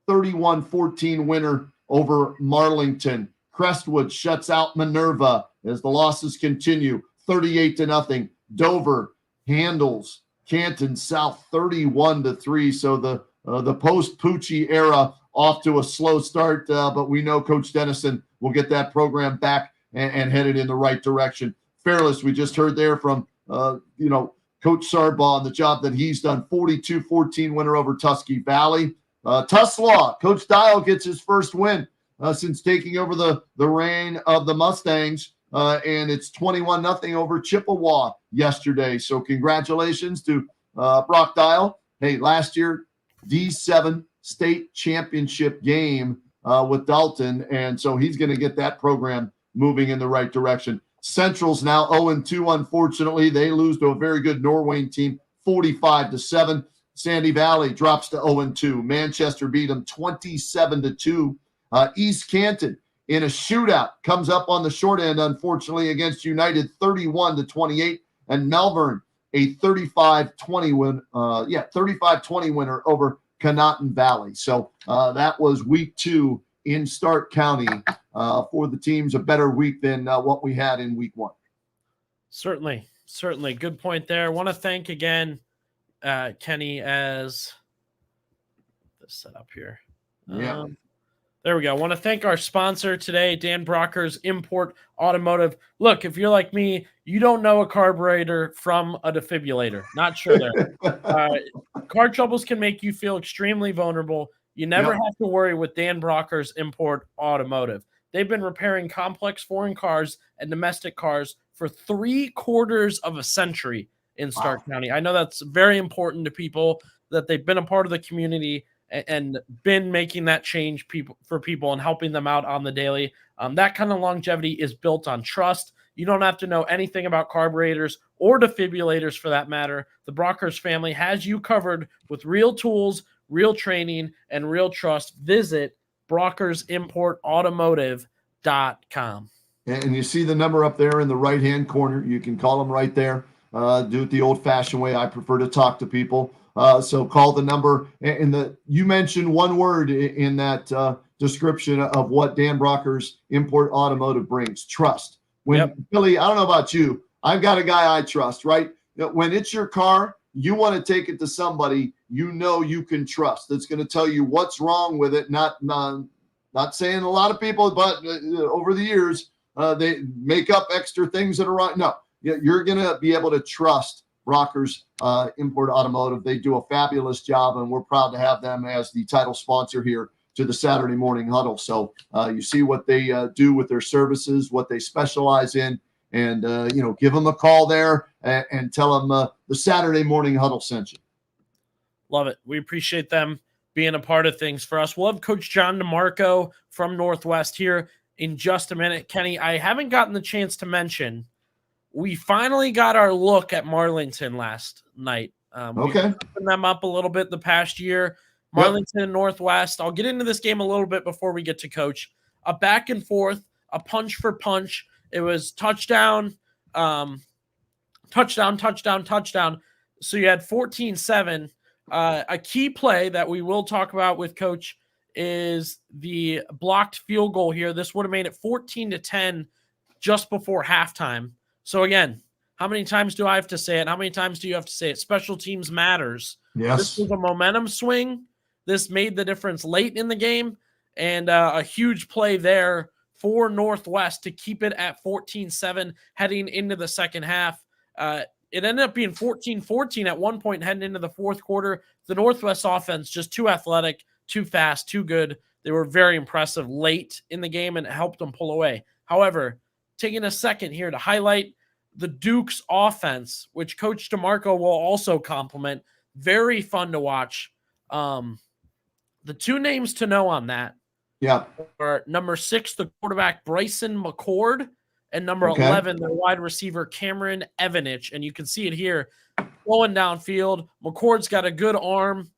31-14 winner over Marlington. Crestwood shuts out Minerva as the losses continue. 38-0. Dover handles Canton South 31-3. So the post-Pucci era off to a slow start, but we know Coach Dennison will get that program back and headed in the right direction. Fairless, we just heard there from Coach Sarbaugh and the job that he's done. 42-14 winner over Tuskegee Valley. Tuslaw, Coach Dial gets his first win since taking over the reign of the Mustangs, and it's 21-0 over Chippewa yesterday. So congratulations to Brock Dial. Hey, last year, D7 state championship game with Dalton, and so he's going to get that program moving in the right direction. Central's now 0-2, unfortunately. They lose to a very good Norwayne team, 45-7. Sandy Valley drops to 0-2. Manchester beat them 27-2. East Canton in a shootout comes up on the short end, unfortunately, against United 31-28. And Melbourne, a 35-20 win. 35-20 winner over Conotton Valley. So that was week 2 in Stark County for the teams. A better week than what we had in week 1. Certainly. Good point there. I want to thank again, Kenny, as this set up here. Yeah. There we go. I want to thank our sponsor today, Dan Brockers Import Automotive. Look, if you're like me, you don't know a carburetor from a defibrillator. Not sure there. Car troubles can make you feel extremely vulnerable. You never have to worry with Dan Brockers Import Automotive. They've been repairing complex foreign cars and domestic cars for 3/4 of a century in Stark County. I know that's very important to people, that they've been a part of the community and been making that change for people and helping them out on the daily. That kind of longevity is built on trust. You don't have to know anything about carburetors or defibrillators for that matter. The Brockers family has you covered with real tools, real training, and real trust. Visit BrockersImportAutomotive.com. And you see the number up there in the right-hand corner. You can call them right there. Do it the old-fashioned way. I prefer to talk to people. So call the number. You mentioned one word in that description of what Dan Brockers Import Automotive brings: trust. Billy, I don't know about you, I've got a guy I trust, right? When it's your car, you want to take it to somebody you can trust. That's going to tell you what's wrong with it. Not saying a lot of people, but over the years, they make up extra things that are wrong. No, you're going to be able to trust Brockers Import Automotive. They do a fabulous job, and we're proud to have them as the title sponsor here to the Saturday Morning Huddle. So you see what they do with their services, what they specialize in, and give them a call there and tell them the Saturday Morning Huddle sent you. Love it. We appreciate them being a part of things for us. We'll have Coach John DeMarco from Northwest here in just a minute. Kenny, I haven't gotten the chance to mention, we finally got our look at Marlington last night. Okay. We've opened them up a little bit the past year. Marlington and Northwest. I'll get into this game a little bit before we get to Coach. A back and forth, a punch for punch. It was touchdown. So you had 14-7. A key play that we will talk about with Coach is the blocked field goal here. This would have made it 14-10 just before halftime. So again, how many times do I have to say it? How many times do you have to say it? Special teams matters. Yes. This was a momentum swing. This made the difference late in the game, and a huge play there for Northwest to keep it at 14-7 heading into the second half. It ended up being 14-14 at one point heading into the fourth quarter. The Northwest offense just too athletic, too fast, too good. They were very impressive late in the game, and it helped them pull away. However, taking a second here to highlight the Duke's offense, which Coach DeMarco will also compliment. Very fun to watch. The two names to know on that are number 6, the quarterback Bryson McCord, and number 11, the wide receiver Cameron Evanich. And you can see it here flowing downfield. McCord's got a good arm.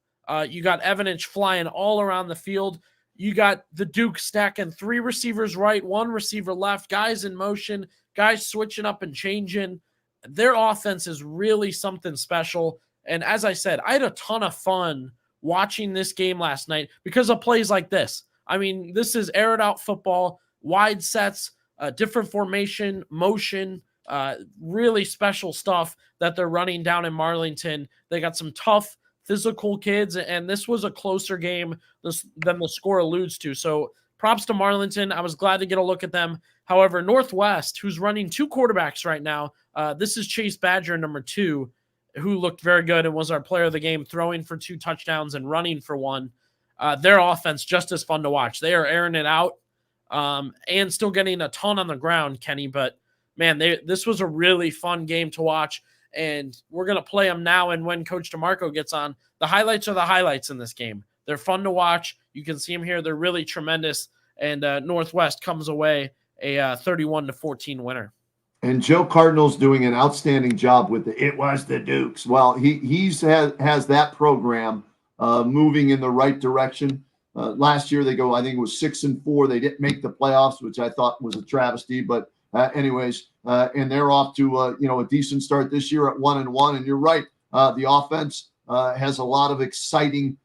You got Evanich flying all around the field. You got the Duke stacking 3 receivers right, 1 receiver left, guys in motion, guys switching up and changing. Their offense is really something special. And as I said, I had a ton of fun watching this game last night because of plays like this. I mean, this is aired out football. wide sets, different formation, motion, really special stuff that they're running down in Marlington. They got some tough physical kids, and this was a closer game than the score alludes to. So props to Marlington. I was glad to get a look at them. However, Northwest, who's running 2 quarterbacks right now, this is Chase Badger, number 2, who looked very good and was our player of the game, throwing for 2 touchdowns and running for 1. Their offense, just as fun to watch. They are airing it out and still getting a ton on the ground, Kenny. But, man, this was a really fun game to watch, and we're going to play them now. And when Coach DeMarco gets on, the highlights are the highlights in this game. They're fun to watch. You can see them here. They're really tremendous, and Northwest comes away a 31-14 winner. And Joe Cardinal's doing an outstanding job with it was the Dukes. Well, he has that program moving in the right direction. Last year they go, I think it was 6-4. They didn't make the playoffs, which I thought was a travesty. But anyways, and they're off to a decent start this year at 1-1. And you're right, the offense has a lot of exciting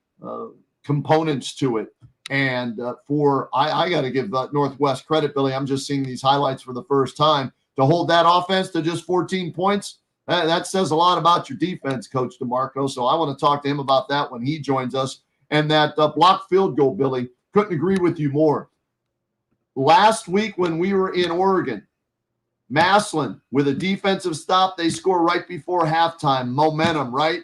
components to it. And I got to give Northwest credit, Billy. I'm just seeing these highlights for the first time. To hold that offense to just 14 points, that says a lot about your defense, Coach DeMarco. So I want to talk to him about that when he joins us. And that blocked field goal, Billy, couldn't agree with you more. Last week when we were in Oregon, Massillon, with a defensive stop, they score right before halftime. Momentum, right?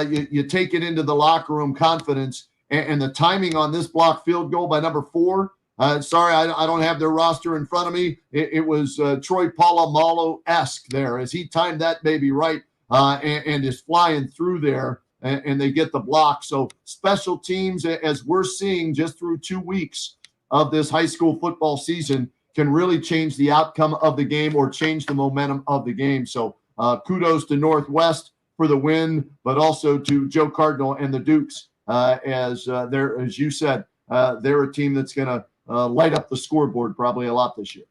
You take it into the locker room, confidence. And the timing on this blocked field goal by number 4, sorry, I don't have their roster in front of me. It was Troy Polamalu-esque there as he timed that baby right and is flying through there, and they get the block. So special teams, as we're seeing just through 2 weeks of this high school football season, can really change the outcome of the game or change the momentum of the game. So kudos to Northwest for the win, but also to Joe Cardinal and the Dukes as you said, they're a team that's going to light up the scoreboard probably a lot this year.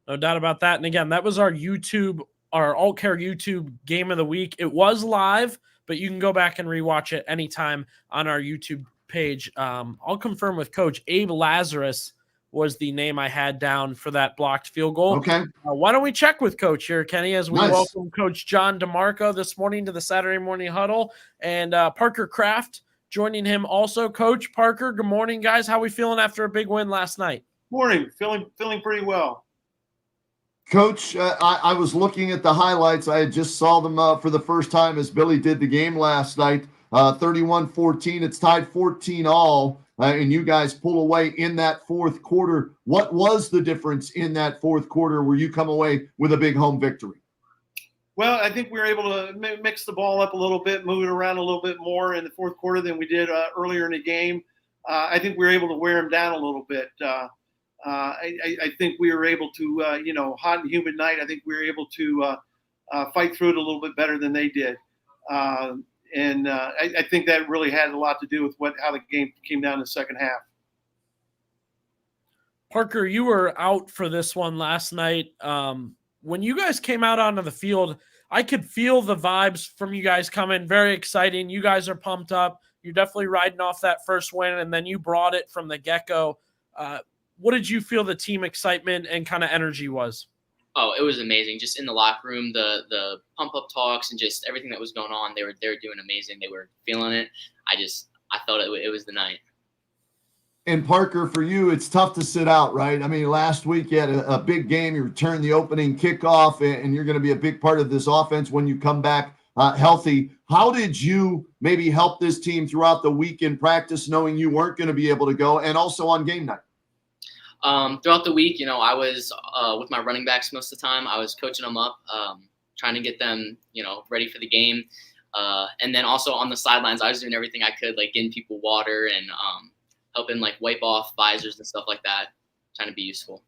No doubt about that. And again, that was our Alt Care YouTube game of the week. It was live, but you can go back and rewatch it anytime on our YouTube page. I'll confirm with Coach. Abe Lazarus was the name I had down for that blocked field goal. Okay. Why don't we check with Coach here, Kenny, as we Nice. welcome Coach John DeMarco this morning to the Saturday morning huddle, and Parker Kraft joining him also. Coach Parker, good morning, guys. How are we feeling after a big win last night? Morning. Feeling pretty well. Coach, I was looking at the highlights. I just saw them for the first time as Billy did the game last night. 31-14. It's tied 14-all, and you guys pull away in that fourth quarter. What was the difference in that fourth quarter where you come away with a big home victory? Well, I think we were able to mix the ball up a little bit, move it around a little bit more in the fourth quarter than we did earlier in the game. I think we were able to wear them down a little bit. I think we were able to, hot and humid night, I think we were able to fight through it a little bit better than they did. And I think that really had a lot to do with how the game came down in the second half. Parker, you were out for this one last night. When you guys came out onto the field, I could feel the vibes from you guys coming. Very exciting. You guys are pumped up. You're definitely riding off that first win, and then you brought it from the get-go. What did you feel the team excitement and kind of energy was? Oh, it was amazing. Just in the locker room, the pump-up talks and just everything that was going on, they were doing amazing. They were feeling it. I thought it was the night. And Parker, for you, it's tough to sit out, right? I mean, last week you had a big game. You returned the opening kickoff, and you're going to be a big part of this offense when you come back healthy. How did you maybe help this team throughout the week in practice, knowing you weren't going to be able to go, and also on game night? Throughout the week, I was with my running backs most of the time. I was coaching them up, trying to get them, ready for the game. And then also on the sidelines, I was doing everything I could, like getting people water and helping like wipe off visors and stuff like that, trying to be useful.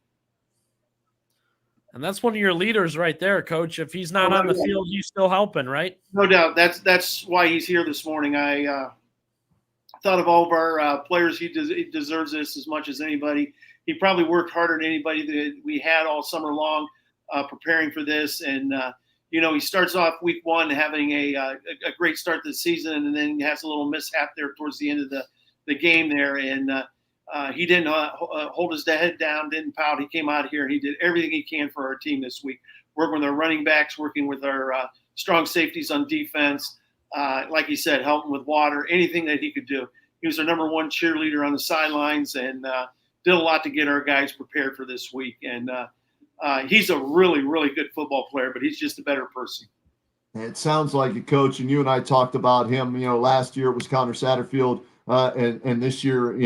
And that's one of your leaders right there, Coach. If he's not on the field, he's still helping, right? No doubt. That's why he's here this morning. I thought of all of our players. He deserves this as much as anybody. He probably worked harder than anybody that we had all summer long preparing for this. And, he starts off week one having a great start to the season, and then has a little mishap there towards the end of the game there. And He didn't hold his head down, didn't pout. He came out here and he did everything he can for our team this week, working with our running backs, working with our strong safeties on defense. Like he said, helping with water, anything that he could do. He was our number one cheerleader on the sidelines and did a lot to get our guys prepared for this week. And he's a really, really good football player, but he's just a better person. It sounds like it, Coach. And you and I talked about him. Last year it was Connor Satterfield, and this year,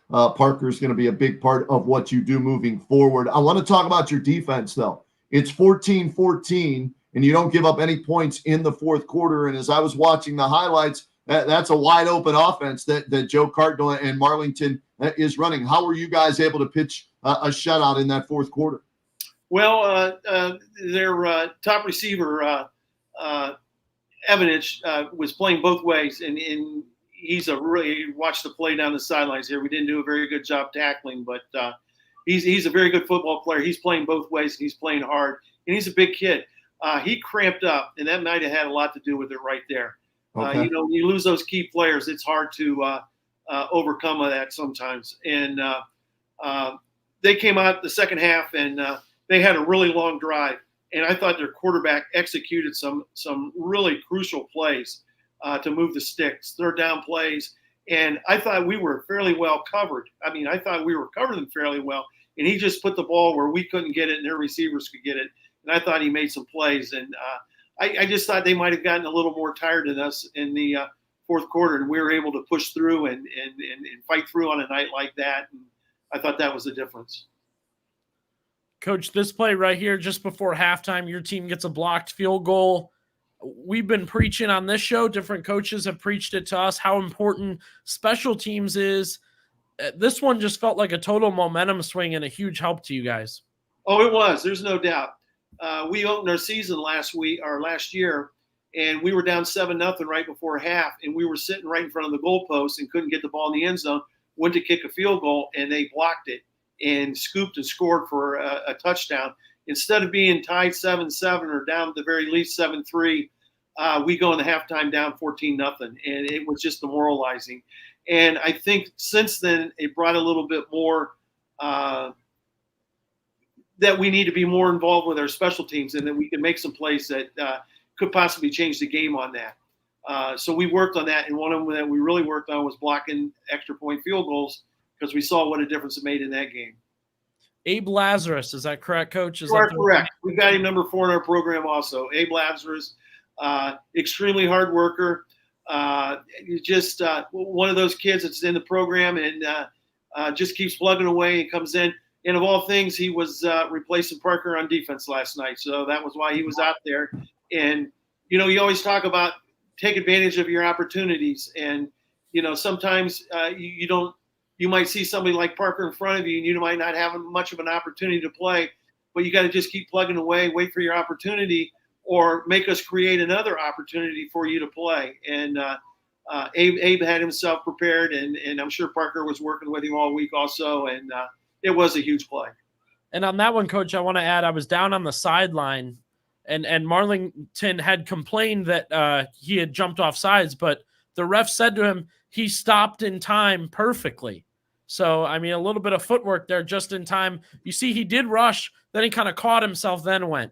Parker's going to be a big part of what you do moving forward. I want to talk about your defense, though. It's 14-14, and you don't give up any points in the fourth quarter. And as I was watching the highlights, that's a wide open offense that Joe Cardinal and Marlington is running. How were you guys able to pitch a shutout in that fourth quarter? Well, their top receiver, Evanich, was playing both ways, and he's he watched the play down the sidelines here. We didn't do a very good job tackling, but he's a very good football player. He's playing both ways, and he's playing hard, and he's a big kid. He cramped up, and that might have had a lot to do with it right there. Okay. When you lose those key players, it's hard to overcome that sometimes. And they came out the second half, and they had a really long drive. And I thought their quarterback executed some really crucial plays to move the sticks, third down plays. And I thought we were fairly well covered. I mean, I thought we were covering them fairly well. And he just put the ball where we couldn't get it and their receivers could get it. And I thought he made some plays. And I just thought they might have gotten a little more tired than us in the fourth quarter. And we were able to push through and fight through on a night like that. And I thought that was the difference. Coach, this play right here, just before halftime, your team gets a blocked field goal. We've been preaching on this show. Different coaches have preached it to us, how important special teams is. This one just felt like a total momentum swing and a huge help to you guys. Oh, it was. There's no doubt. We opened our season last year, and we were down 7-0 right before half, and we were sitting right in front of the goalpost and couldn't get the ball in the end zone, went to kick a field goal, and they blocked it and scooped and scored for a touchdown. Instead of being tied 7-7 or down at the very least 7-3, we go in the halftime down 14-0, and it was just demoralizing. And I think since then it brought a little bit more that we need to be more involved with our special teams and that we can make some plays that could possibly change the game on that. So we worked on that, and one of them that we really worked on was blocking extra point field goals because we saw what a difference it made in that game. Abe Lazarus, is that correct, Coach? You are correct. We've got him number 4 in our program also. Abe Lazarus, extremely hard worker. Just one of those kids that's in the program and just keeps plugging away and comes in. And of all things, he was replacing Parker on defense last night. So that was why he was out there. And, you always talk about take advantage of your opportunities. And, sometimes you might see somebody like Parker in front of you and you might not have much of an opportunity to play, but you got to just keep plugging away, wait for your opportunity, or make us create another opportunity for you to play. And Abe had himself prepared, and I'm sure Parker was working with him all week also, and it was a huge play. And on that one, Coach, I want to add, I was down on the sideline, and Marlington had complained that he had jumped off sides, but the ref said to him he stopped in time perfectly. So, I mean, a little bit of footwork there just in time. You see, he did rush, then he kind of caught himself, then went.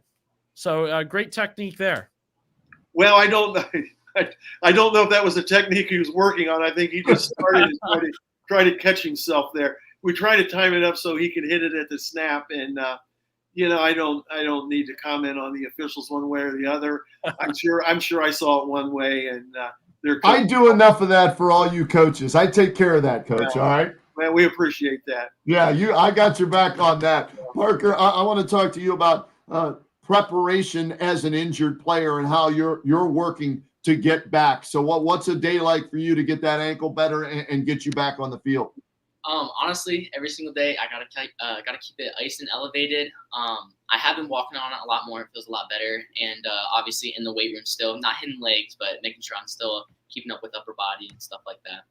So, great technique there. Well, I don't know if that was the technique he was working on. I think he just started and tried to catch himself there. We tried to time it up so he could hit it at the snap, and I don't need to comment on the officials one way or the other. I'm sure I saw it one way, and I do enough of that for all you coaches. I take care of that, Coach. All right. Man, we appreciate that. Yeah, I got your back on that. Parker, I want to talk to you about preparation as an injured player and how you're working to get back. So what's a day like for you to get that ankle better and get you back on the field? Honestly, every single day I gotta keep it iced and elevated. I have been walking on it a lot more. It feels a lot better, and obviously in the weight room still, not hitting legs, but making sure I'm still keeping up with upper body and stuff like that.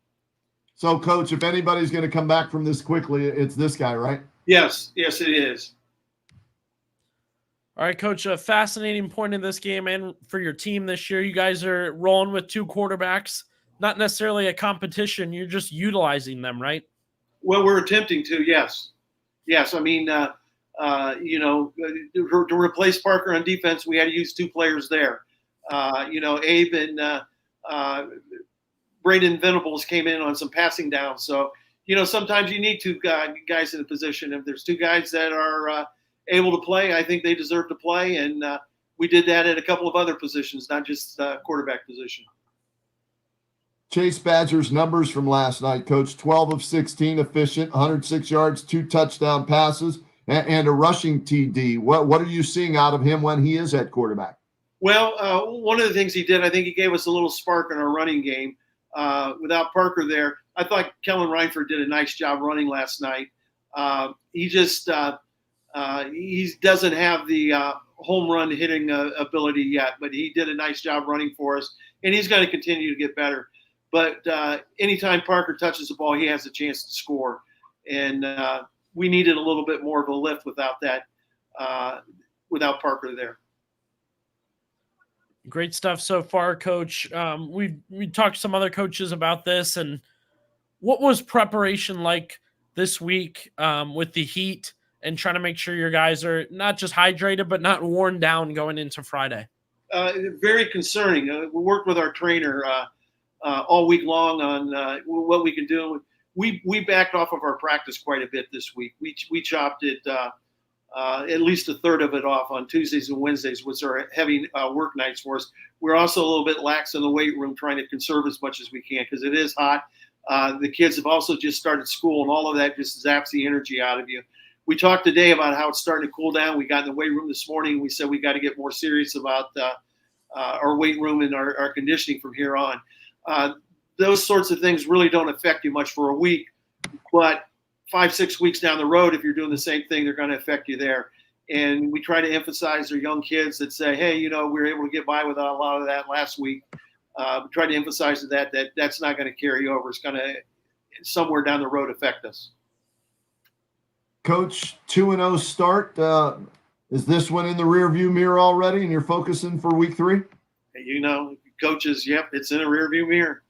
So, Coach, if anybody's going to come back from this quickly, it's this guy, right? Yes, it is. All right, Coach, a fascinating point in this game and for your team this year. You guys are rolling with 2 quarterbacks, not necessarily a competition. You're just utilizing them, right? Well, we're attempting to, yes. I mean, to replace Parker on defense, we had to use 2 players there. Abe and Braden Venables came in on some passing downs. So, sometimes you need 2 guys in a position. If there's 2 guys that are able to play, I think they deserve to play. And we did that at a couple of other positions, not just quarterback position. Chase Badger's numbers from last night, Coach: 12 of 16 efficient, 106 yards, 2 touchdown passes, and a rushing TD. What are you seeing out of him when he is at quarterback? Well, one of the things he did, I think he gave us a little spark in our running game. Without Parker there, I thought Kellen Reinford did a nice job running last night. He just he doesn't have the home run hitting ability yet, but he did a nice job running for us, and he's going to continue to get better. But anytime Parker touches the ball, he has a chance to score. And we needed a little bit more of a lift without that, without Parker there. Great stuff so far, Coach. We talked to some other coaches about this, and what was preparation like this week with the heat and trying to make sure your guys are not just hydrated, but not worn down going into Friday? Very concerning. We worked with our trainer all week long on what we can do. We backed off of our practice quite a bit this week. We chopped it at least a third of it off on Tuesdays and Wednesdays, which are heavy work nights for us. We're also a little bit lax in the weight room, trying to conserve as much as we can because it is hot. The kids have also just started school, and all of that just zaps the energy out of you. We talked today about how it's starting to cool down. We got in the weight room this morning. We said we got to get more serious about our weight room and our conditioning from here on. Those sorts of things really don't affect you much for a week, but 5-6 weeks down the road, if you're doing the same thing, they're going to affect you there. And we try to emphasize our young kids that say, hey, we were able to get by without a lot of that last week. We try to emphasize that's not going to carry over. It's going to somewhere down the road affect us. Coach, 2-0 start. Is this one in the rearview mirror already, and you're focusing for week 3? Coaches, yep, it's in a rearview mirror.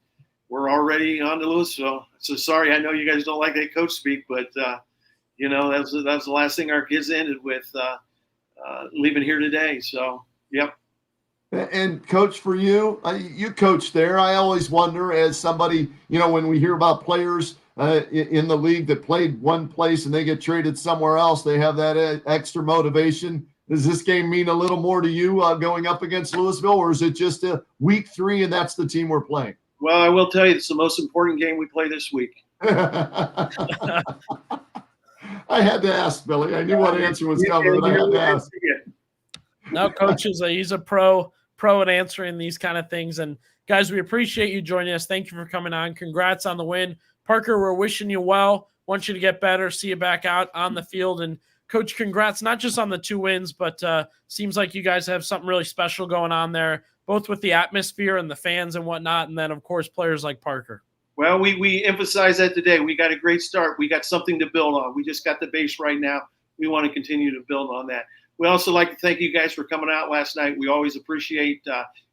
We're already on to Louisville. So sorry, I know you guys don't like that coach speak, but that's the last thing our kids ended with leaving here today. So, yep. And Coach, for you, you coach there. I always wonder, as somebody, when we hear about players in the league that played one place and they get traded somewhere else, they have that extra motivation. Does this game mean a little more to you going up against Louisville, or is it just a week 3 and that's the team we're playing? Well, I will tell you, it's the most important game we play this week. I had to ask, Billy. I knew what answer was coming, but I had to ask. No, Coach he's a pro at answering these kind of things. And guys, we appreciate you joining us. Thank you for coming on. Congrats on the win. Parker, we're wishing you well. Want you to get better. See you back out on the field. And Coach, congrats not just on the 2 wins, but seems like you guys have something really special going on there, both with the atmosphere and the fans and whatnot, and then, of course, players like Parker. Well, we emphasize that today. We got a great start. We got something to build on. We just got the base right now. We want to continue to build on that. We also like to thank you guys for coming out last night. We always appreciate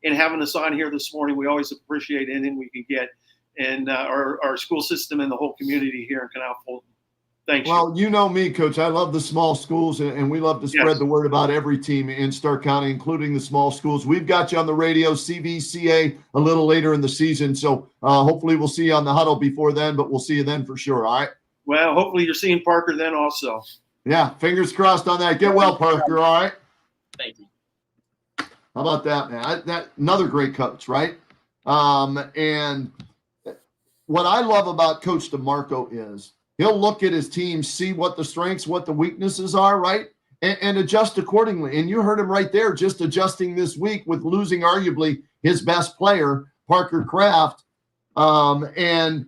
and having us on here this morning. We always appreciate anything we can get, and our school system and the whole community here in Canal Fulton. Thanks. Well, you know me, Coach. I love the small schools, and we love to spread the word about every team in Stark County, including the small schools. We've got you on the radio, CVCA, a little later in the season. So hopefully we'll see you on the Huddle before then, but we'll see you then for sure. All right? Well, hopefully you're seeing Parker then also. Yeah, fingers crossed on that. Get well, Parker, all right? Thank you. How about that, man? That another great coach, right? And what I love about Coach DeMarco is he'll look at his team, see what the strengths, what the weaknesses are, right? And adjust accordingly. And you heard him right there, just adjusting this week with losing arguably his best player, Parker Kraft, and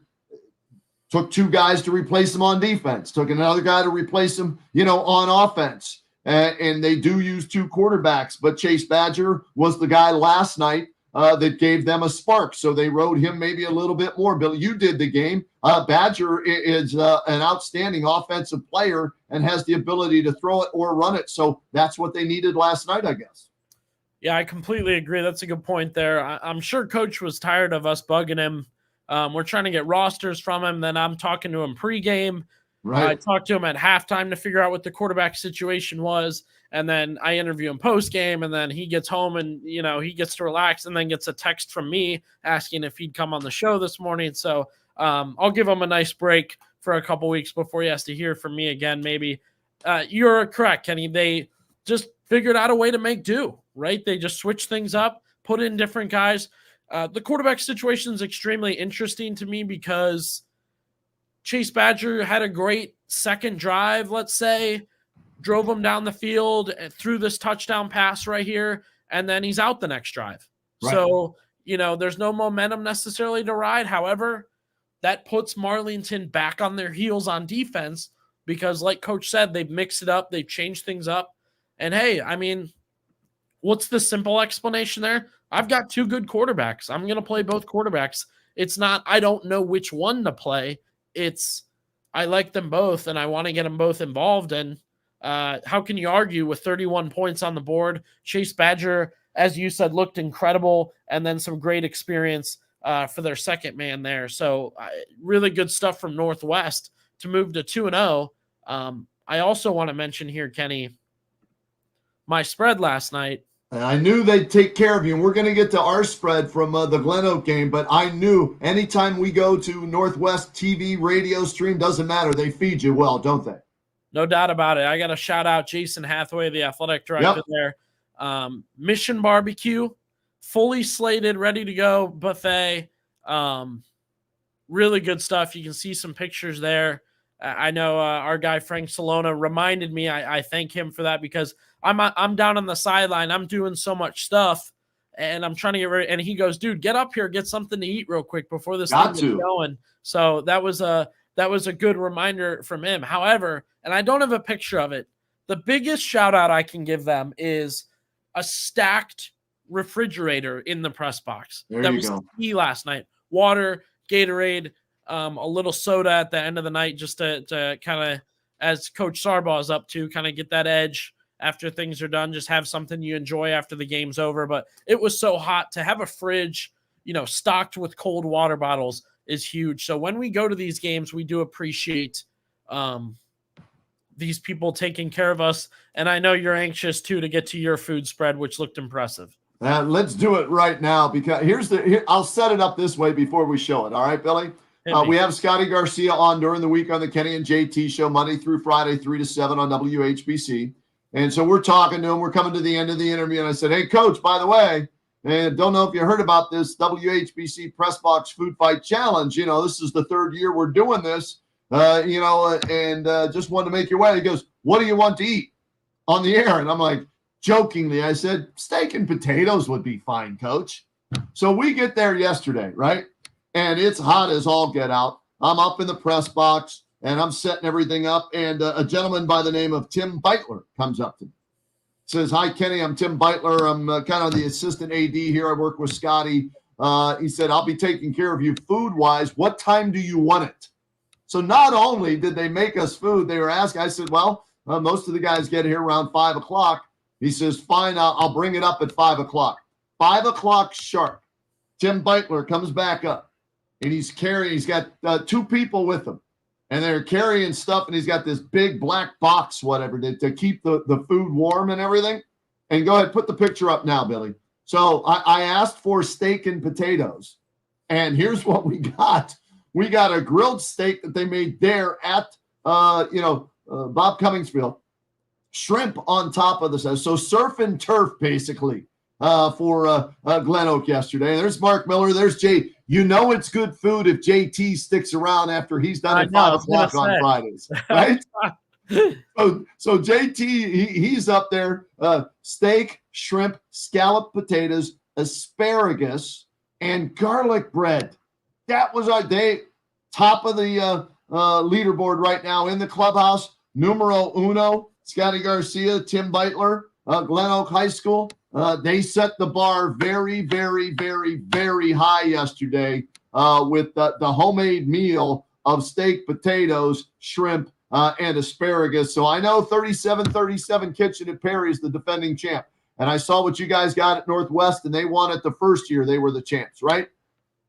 took 2 guys to replace him on defense, took another guy to replace him, on offense. And they do use 2 quarterbacks, but Chase Badger was the guy last night that gave them a spark. So they rode him maybe a little bit more. Bill, you did the game. Badger is an outstanding offensive player and has the ability to throw it or run it. So that's what they needed last night, I guess. Yeah, I completely agree. That's a good point there. I'm sure Coach was tired of us bugging him We're trying to get rosters from him. Then I'm talking to him pregame. Right. I talked to him at halftime to figure out what the quarterback situation was. And then I interview him post game, and then he gets home and, he gets to relax and then gets a text from me asking if he'd come on the show this morning. So I'll give him a nice break for a couple weeks before he has to hear from me again, maybe. You're correct, Kenny. They just figured out a way to make do, right? They just switched things up, put in different guys. The quarterback situation is extremely interesting to me because Chase Badger had a great second drive, let's say, drove him down the field and threw this touchdown pass right here, and then he's out the next drive. Right. So, there's no momentum necessarily to ride. However, that puts Marlington back on their heels on defense because, like Coach said, they've mixed it up. They've changed things up. And, hey, what's the simple explanation there? I've got two good quarterbacks. I'm going to play both quarterbacks. It's not I don't know which one to play. It's I like them both, and I want to get them both involved. And how can you argue with 31 points on the board? Chase Badger, as you said, looked incredible, and then some great experience for their second man there. So really good stuff from Northwest to move to 2-0. I also want to mention here, Kenny, my spread last night. And I knew they'd take care of you, and we're going to get to our spread from the Glen Oak game, but I knew anytime we go to Northwest TV, radio stream, doesn't matter. They feed you well, don't they? No doubt about it. I got to shout out Jason Hathaway, the athletic director there. Mission Barbecue, fully slated, ready to go buffet. Really good stuff. You can see some pictures there. I know our guy Frank Salona reminded me. I thank him for that because I'm down on the sideline. I'm doing so much stuff, and I'm trying to get ready. And he goes, "Dude, get up here, get something to eat real quick before this thing gets going." So that was a good reminder from him. However, and I don't have a picture of it, the biggest shout out I can give them is a stacked refrigerator in the press box. That was key last night. Water, Gatorade, a little soda at the end of the night just to kind of, as Coach Sarbaugh is up to, kind of get that edge after things are done. Just have something you enjoy after the game's over. But it was so hot to have a fridge, stocked with cold water bottles is huge. So when we go to these games, we do appreciate these people taking care of us. And I know you're anxious too to get to your food spread, which looked impressive. Let's do it right now because I'll set it up this way before we show it. All right, Billy? We have Scotty Garcia on during the week on the Kenny and JT show, Monday through Friday, 3 to 7 on WHBC. And so we're talking to him. We're coming to the end of the interview. And I said, "Hey, Coach, by the way, and don't know if you heard about this WHBC Press Box Food Fight Challenge. This is the third year we're doing this, and just wanted to make your way." He goes, "What do you want to eat on the air?" And I'm like, jokingly, I said, "Steak and potatoes would be fine, Coach." So we get there yesterday, right? And it's hot as all get out. I'm up in the press box, and I'm setting everything up, and a gentleman by the name of Tim Beitler comes up to me. Says, "Hi, Kenny, I'm Tim Beitler. I'm kind of the assistant AD here. I work with Scotty." He said, "I'll be taking care of you food-wise. What time do you want it?" So not only did they make us food, they were asking. I said, "Well, most of the guys get here around 5 o'clock. He says, "Fine, I'll bring it up at 5 o'clock. 5 o'clock sharp. Tim Beitler comes back up, and he's got two people with him. And they're carrying stuff, and he's got this big black box, whatever, to keep the food warm and everything. And go ahead, put the picture up now, Billy. So I asked for steak and potatoes, and here's what we got. We got a grilled steak that they made there at, Bob Cummingsfield. Shrimp on top of this. So surf and turf, basically, for Glen Oak yesterday. There's Mark Miller. There's Jay. It's good food if JT sticks around after he's done at 5 o'clock on Fridays, right? so JT, he's up there. Steak, shrimp, scalloped potatoes, asparagus, and garlic bread. That was our day. Top of the leaderboard right now in the clubhouse. Numero uno, Scotty Garcia, Tim Beitler, Glen Oak High School. They set the bar very, very, very, very high yesterday with the homemade meal of steak, potatoes, shrimp, and asparagus. So I know 37-37 Kitchen at Perry is the defending champ. And I saw what you guys got at Northwest, and they won it the first year they were the champs, right?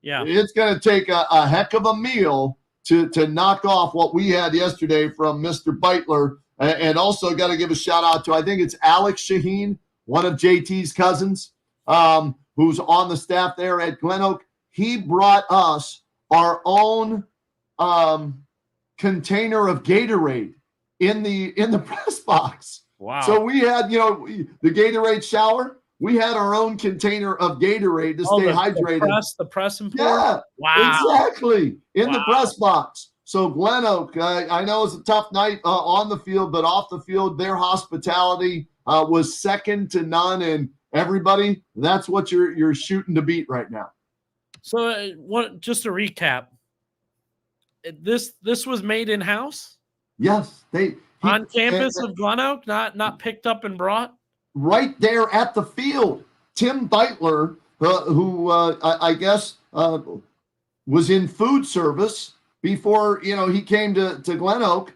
Yeah. It's going to take a heck of a meal to knock off what we had yesterday from Mr. Beitler. And also got to give a shout out to, I think it's Alex Shaheen, one of JT's cousins, who's on the staff there at Glen Oak. He brought us our own container of Gatorade in the press box. Wow. So we had, the Gatorade shower. We had our own container of Gatorade to stay hydrated. The press and pour? Yeah, wow. Exactly. In the press box. So Glen Oak, I know it's a tough night on the field, but off the field, their hospitality was second to none. And everybody, that's what you're shooting to beat right now. So just to recap, this was made in-house? Yes. On campus of Glen Oak, not picked up and brought? Right there at the field. Tim Beitler, who I guess was in food service before he came to Glen Oak,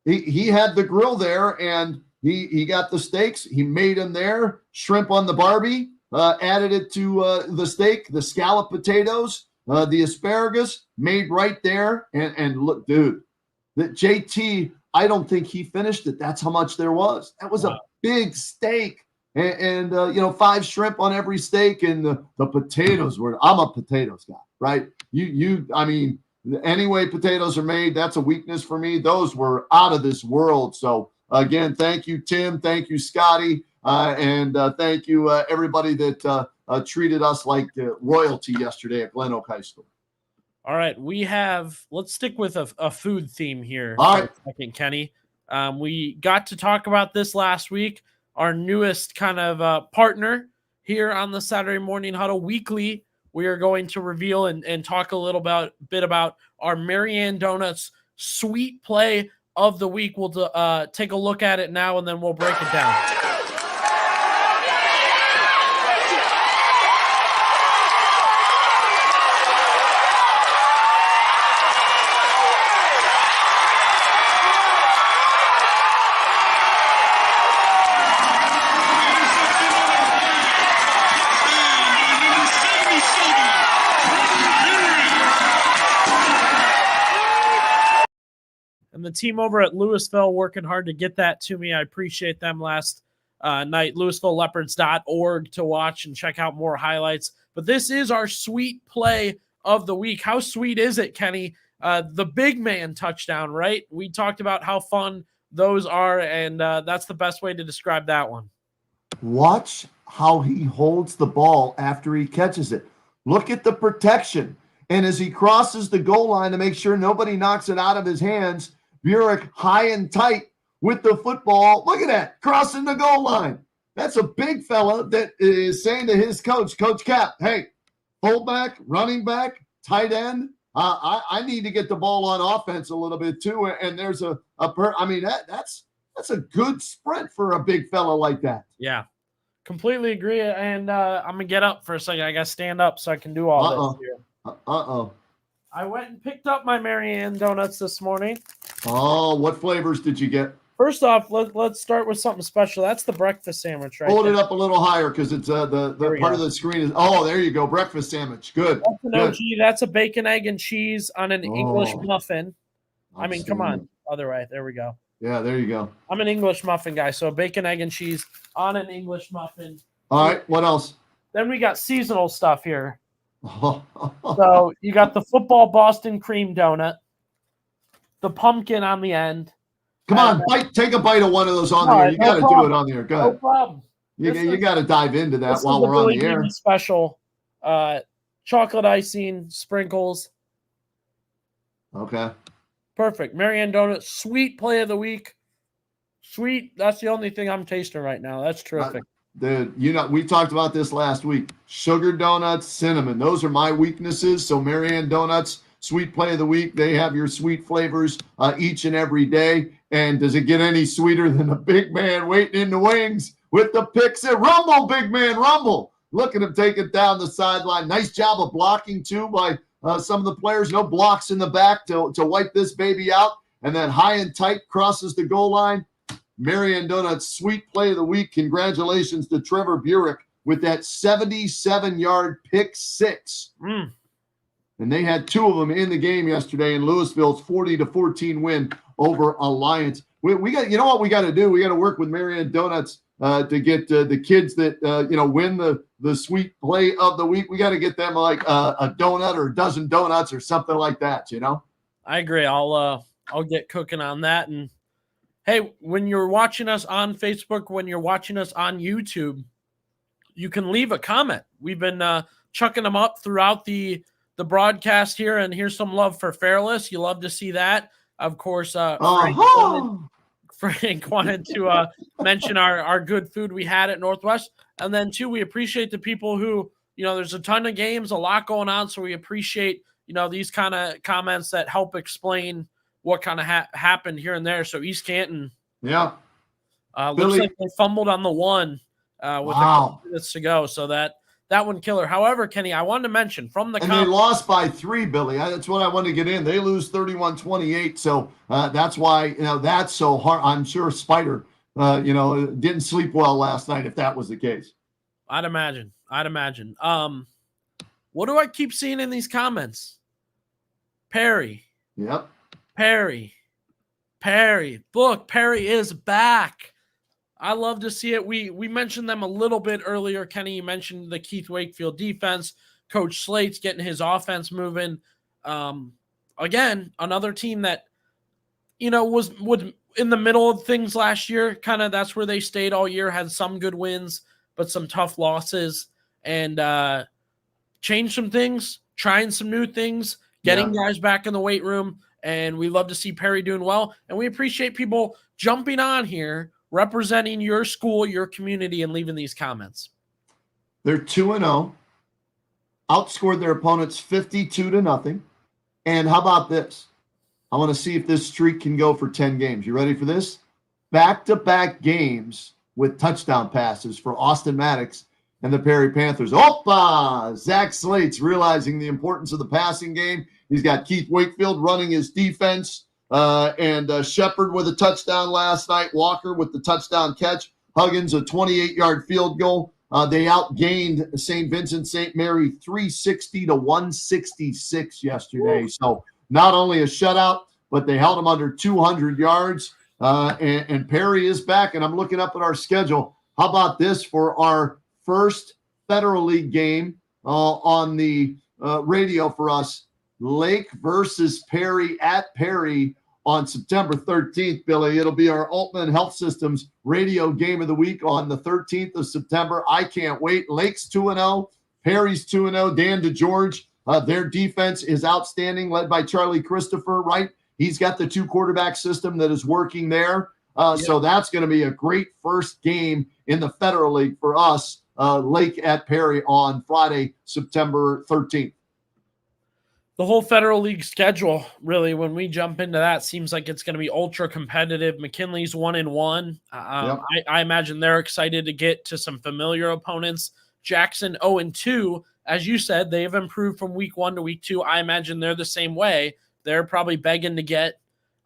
he had the grill there, and he got the steaks. He made them there, shrimp on the Barbie, added it to the steak, the scallop potatoes, the asparagus, made right there. And look, dude, that JT, I don't think he finished it. That's how much there was. That was a big steak. And 5 shrimp on every steak, and the potatoes were. I'm a potatoes guy, right? I mean, any way potatoes are made, that's a weakness for me. Those were out of this world. So again, thank you, Tim. Thank you, Scotty, and thank you everybody that treated us like royalty yesterday at Glen Oak High School. All right, let's stick with a food theme here. All for right, a second, Kenny. We got to talk about this last week. Our newest kind of partner here on the Saturday Morning Huddle Weekly, we are going to reveal and talk a little bit about our Marianne Donuts Sweet Play of the Week. We'll take a look at it now, and then we'll break it down. And the team over at Louisville working hard to get that to me. I appreciate them last night. LouisvilleLeopards.org to watch and check out more highlights. But this is our sweet play of the week. How sweet is it, Kenny? The big man touchdown, right? We talked about how fun those are, and that's the best way to describe that one. Watch how he holds the ball after he catches it. Look at the protection. And as he crosses the goal line to make sure nobody knocks it out of his hands, Burek high and tight with the football. Look at that, crossing the goal line. That's a big fella that is saying to his coach, Coach Cap, hey, fullback, running back, tight end, I need to get the ball on offense a little bit too. And there's that's a good sprint for a big fella like that. Yeah, completely agree. And I'm going to get up for a second. I got to stand up so I can do all this here. I went and picked up my Marianne Donuts this morning. Oh, what flavors did you get? First off, let's start with something special. That's the breakfast sandwich, right? Hold it up a little higher because it's the part of the screen is. Oh, there you go, breakfast sandwich. Good. That's an OG. That's a bacon, egg, and cheese on an English muffin. I mean, come on, other way. There we go. Yeah, there you go. I'm an English muffin guy, so bacon, egg, and cheese on an English muffin. All right, what else? Then we got seasonal stuff here. So you got the football Boston cream donut, the pumpkin on the end. Come on, take a bite of one of those on there. You got to do it on there. Go ahead. No problem. You got to dive into that while we're on the air. Special chocolate icing, sprinkles. Okay. Perfect. Marianne Donut, sweet play of the week. Sweet. That's the only thing I'm tasting right now. That's terrific. Dude, we talked about this last week. Sugar donuts, cinnamon. Those are my weaknesses. So Marianne Donuts, sweet play of the week. They have your sweet flavors each and every day. And does it get any sweeter than a big man waiting in the wings with the picks? Rumble, big man, rumble. Look at him take it down the sideline. Nice job of blocking, too, by some of the players. No blocks in the back to wipe this baby out. And then high and tight crosses the goal line. Marianne Donuts, sweet play of the week. Congratulations to Trevor Burek with that 77-yard pick six. and they had 2 of them in the game yesterday in Louisville's 40-14 win over Alliance. We got, you know what we got to do? We got to work with Marianne Donuts to get the kids that win the sweet play of the week. We got to get them like a donut or a dozen donuts or something like that. I agree. I'll get cooking on that. And hey, when you're watching us on Facebook, when you're watching us on YouTube, you can leave a comment. We've been chucking them up throughout the broadcast here, and here's some love for Fairless. You love to see that. Of course, Frank wanted to mention our good food we had at Northwest. And then, too, we appreciate the people who, there's a ton of games, a lot going on, so we appreciate, these kind of comments that help explain what kind of happened here and there. So East Canton, looks like they fumbled on the one with a couple minutes to go, so that one killer. However, Kenny, I wanted to mention from the they lost by 3, Billy. That's what I wanted to get in. They lose 31-28, so that's why that's so hard. I'm sure Spider, didn't sleep well last night if that was the case. I'd imagine. What do I keep seeing in these comments? Perry. Yep. Perry. Look, Perry is back. I love to see it. We mentioned them a little bit earlier. Kenny, you mentioned the Keith Wakefield defense. Coach Slate's getting his offense moving. Again, another team that, was in the middle of things last year. Kind of that's where they stayed all year, had some good wins, but some tough losses, and changed some things, trying some new things, getting guys back in the weight room. And we love to see Perry doing well. And we appreciate people jumping on here, representing your school, your community, and leaving these comments. They're 2-0, outscored their opponents 52-0. And how about this? I want to see if this streak can go for 10 games. You ready for this? Back-to-back games with touchdown passes for Austin Maddox and the Perry Panthers. Zach Slate's realizing the importance of the passing game. He's got Keith Wakefield running his defense. And Shepard with a touchdown last night. Walker with the touchdown catch. Huggins a 28-yard field goal. They outgained St. Vincent St. Mary 360-166 yesterday. So not only a shutout, but they held them under 200 yards. And Perry is back. And I'm looking up at our schedule. How about this for our first Federal League game on the radio for us? Lake versus Perry at Perry on September 13th, Billy. It'll be our Altman Health Systems radio game of the week on the 13th of September. I can't wait. Lake's 2-0. Perry's 2-0. Dan DeGeorge, their defense is outstanding, led by Charlie Christopher, right? He's got the 2-quarterback system that is working there. So that's going to be a great first game in the Federal League for us, Lake at Perry on Friday, September 13th. The whole Federal League schedule, really, when we jump into that, seems like it's going to be ultra competitive. McKinley's 1-1. I imagine they're excited to get to some familiar opponents. Jackson 0-2. As you said, they've improved from week 1 to week 2. I imagine they're the same way. They're probably begging to get,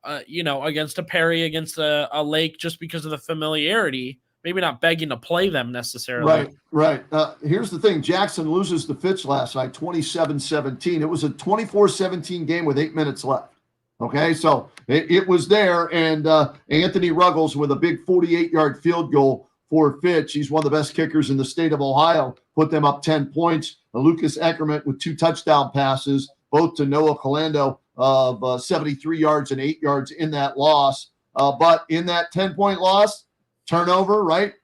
against a Perry, against a Lake, just because of the familiarity. Maybe not begging to play them necessarily. Right. Here's the thing. Jackson loses to Fitch last night, 27-17. It was a 24-17 game with 8 minutes left. Okay, so it was there, and Anthony Ruggles with a big 48-yard field goal for Fitch. He's one of the best kickers in the state of Ohio, put them up 10 points. Lucas Eckerman with 2 touchdown passes, both to Noah Calando of 73 yards and 8 yards in that loss. But in that 10-point loss, turnover, right,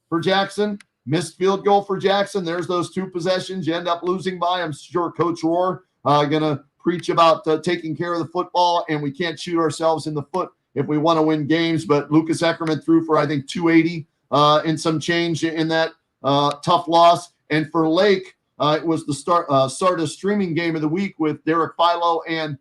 for Jackson. Missed field goal for Jackson. There's those 2 possessions you end up losing by. I'm sure Coach Rohr going to preach about taking care of the football, and we can't shoot ourselves in the foot if we want to win games. But Lucas Eckerman threw for, I think, 280 and some change in that tough loss. And for Lake, it was the start of streaming game of the week with Derek Philo and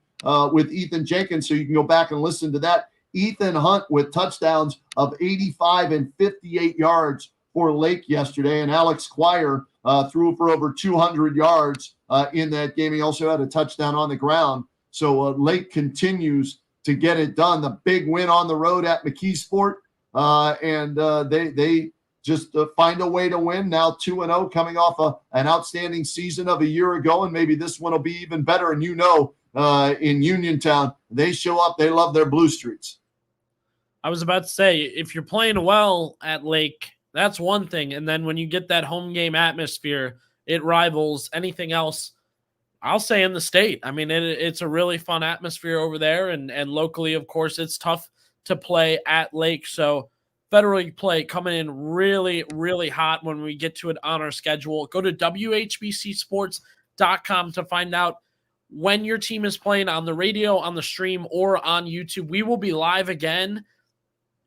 with Ethan Jenkins, so you can go back and listen to that. Ethan Hunt with touchdowns of 85 and 58 yards for Lake yesterday. And Alex Quire threw for over 200 yards in that game. He also had a touchdown on the ground. So Lake continues to get it done. The big win on the road at McKeesport. And they just find a way to win. Now 2-0, coming off an outstanding season of a year ago, and maybe this one will be even better. And in Uniontown, they show up. They love their Blue Streets. I was about to say, if you're playing well at Lake, that's one thing. And then when you get that home game atmosphere, it rivals anything else, I'll say, in the state. I mean, it's a really fun atmosphere over there. And locally, of course, it's tough to play at Lake. So Federal League play coming in really, really hot when we get to it on our schedule. Go to WHBCsports.com to find out when your team is playing on the radio, on the stream, or on YouTube. We will be live again.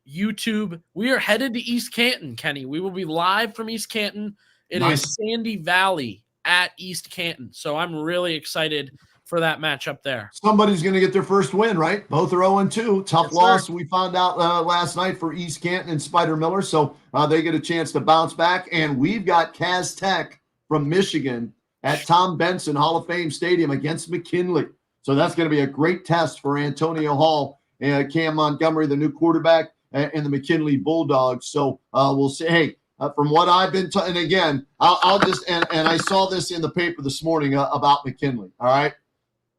YouTube. We are headed to East Canton, Kenny. We will be live from East Canton. It is Sandy Valley at East Canton. So I'm really excited for that matchup there. Somebody's going to get their first win, right? Both are 0-2. Tough loss, sir. We found out last night for East Canton and Spider Miller. So they get a chance to bounce back. And we've got Kaz Tech from Michigan at Tom Benson Hall of Fame Stadium against McKinley. So that's going to be a great test for Antonio Hall and Cam Montgomery, the new quarterback, and the McKinley Bulldogs. So we'll say, hey, from what I've been and again, I'll just and I saw this in the paper this morning about McKinley. All right.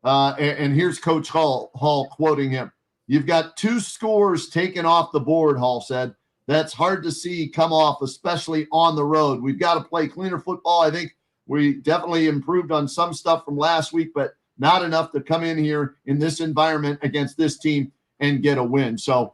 And here's Coach Hall quoting him. "You've got 2 scores taken off the board," Hall said. "That's hard to see come off, especially on the road. We've got to play cleaner football. I think we definitely improved on some stuff from last week, but not enough to come in here in this environment against this team and get a win." So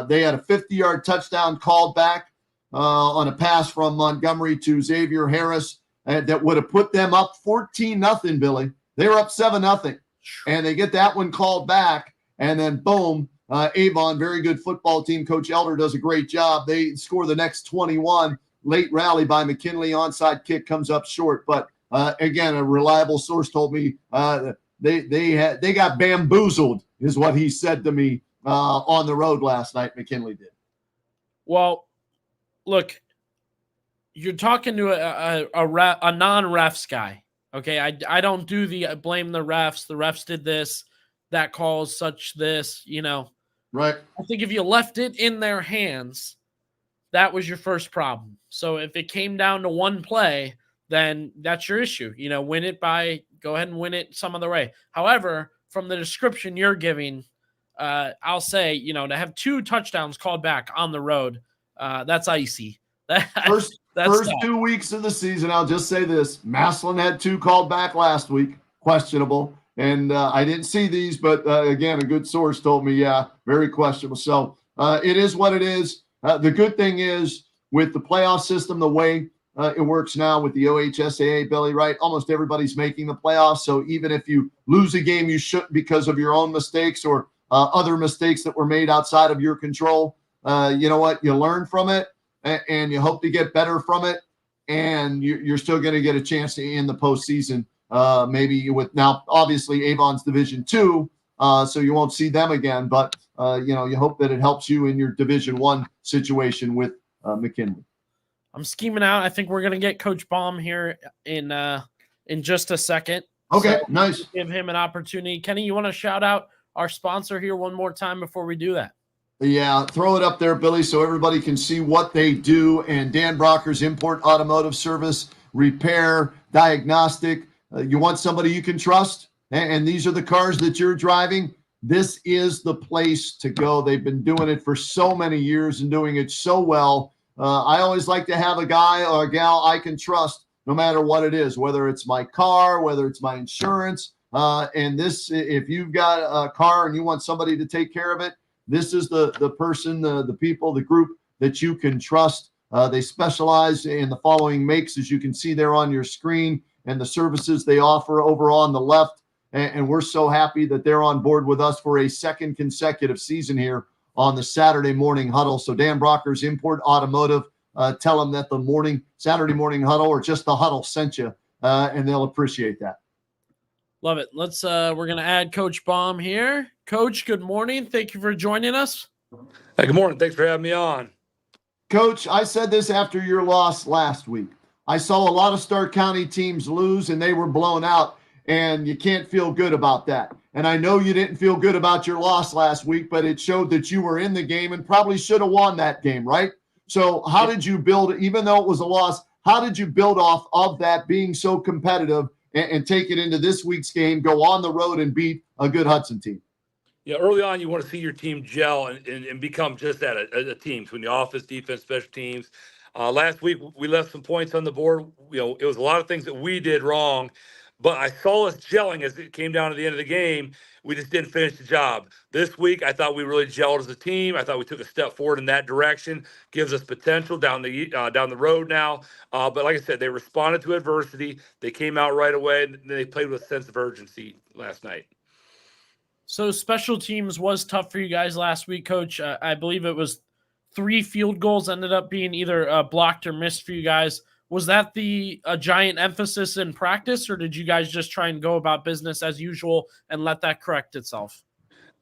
they had a 50-yard touchdown called back on a pass from Montgomery to Xavier Harris that would have put them up 14-0, Billy. They were up 7-0, and they get that one called back, and then boom, Avon, very good football team. Coach Elder does a great job. They score the next 21. Late rally by McKinley. Onside kick comes up short. But, again, a reliable source told me they got bamboozled, is what he said to me on the road last night. McKinley did. Well, look, you're talking to a non-refs guy. Okay, I don't do the blame the refs. The refs did this, that calls such this, Right. I think if you left it in their hands, that was your first problem. So if it came down to one play, then that's your issue. Go ahead and win it some other way. However, from the description you're giving, I'll say, to have 2 touchdowns called back on the road, that's icy. First 2 weeks of the season, I'll just say this. Massillon had 2 called back last week, questionable. And I didn't see these, but again, a good source told me, yeah, very questionable. So it is what it is. The good thing is with the playoff system, the way it works now with the OHSAA, Billy, right? Almost everybody's making the playoffs. So even if you lose a game, you shouldn't because of your own mistakes or other mistakes that were made outside of your control. You know what? You learn from it and you hope to get better from it. And you're still going to get a chance to in the postseason. Maybe with now, obviously, Avon's Division 2, so you won't see them again. But, you hope that it helps you in your Division 1 situation with McKinley. I'm scheming out. I think we're going to get Coach Baum here in just a second. Okay, so nice. Give him an opportunity. Kenny, you want to shout out our sponsor here one more time before we do that? Yeah, throw it up there, Billy, so everybody can see what they do. And Dan Brocker's Import Automotive Service, repair, diagnostic. You want somebody you can trust, and these are the cars that you're driving. This is the place to go. They've been doing it for so many years and doing it so well. I always like to have a guy or a gal I can trust no matter what it is, whether it's my car, whether it's my insurance. And this, if you've got a car and you want somebody to take care of it, this is the person, the people, the group that you can trust. They specialize in the following makes, as you can see there on your screen, and the services they offer over on the left. And we're so happy that they're on board with us for a second consecutive season here on the Saturday Morning Huddle. So Dan Brocker's Import Automotive, tell them that the Saturday Morning Huddle or just the Huddle sent you, and they'll appreciate that. Love it. We're going to add Coach Baum here. Coach, good morning. Thank you for joining us. Hey, good morning. Thanks for having me on. Coach, I said this after your loss last week. I saw a lot of Stark County teams lose and they were blown out, and you can't feel good about that. And I know you didn't feel good about your loss last week, but it showed that you were in the game and probably should have won that game, right? So how did you build, even though it was a loss, how did you build off of that being so competitive and take it into this week's game, go on the road and beat a good Hudson team? Yeah, early on, you want to see your team gel and become just that, a team between the offense, defense, special teams. Last week, we left some points on the board. It was a lot of things that we did wrong, but I saw us gelling as it came down to the end of the game. We just didn't finish the job. This week, I thought we really gelled as a team. I thought we took a step forward in that direction. Gives us potential down the road now. But like I said, they responded to adversity. They came out right away, and they played with a sense of urgency last night. So special teams was tough for you guys last week, Coach. I believe it was 3 field goals ended up being either blocked or missed for you guys. Was that a giant emphasis in practice, or did you guys just try and go about business as usual and let that correct itself?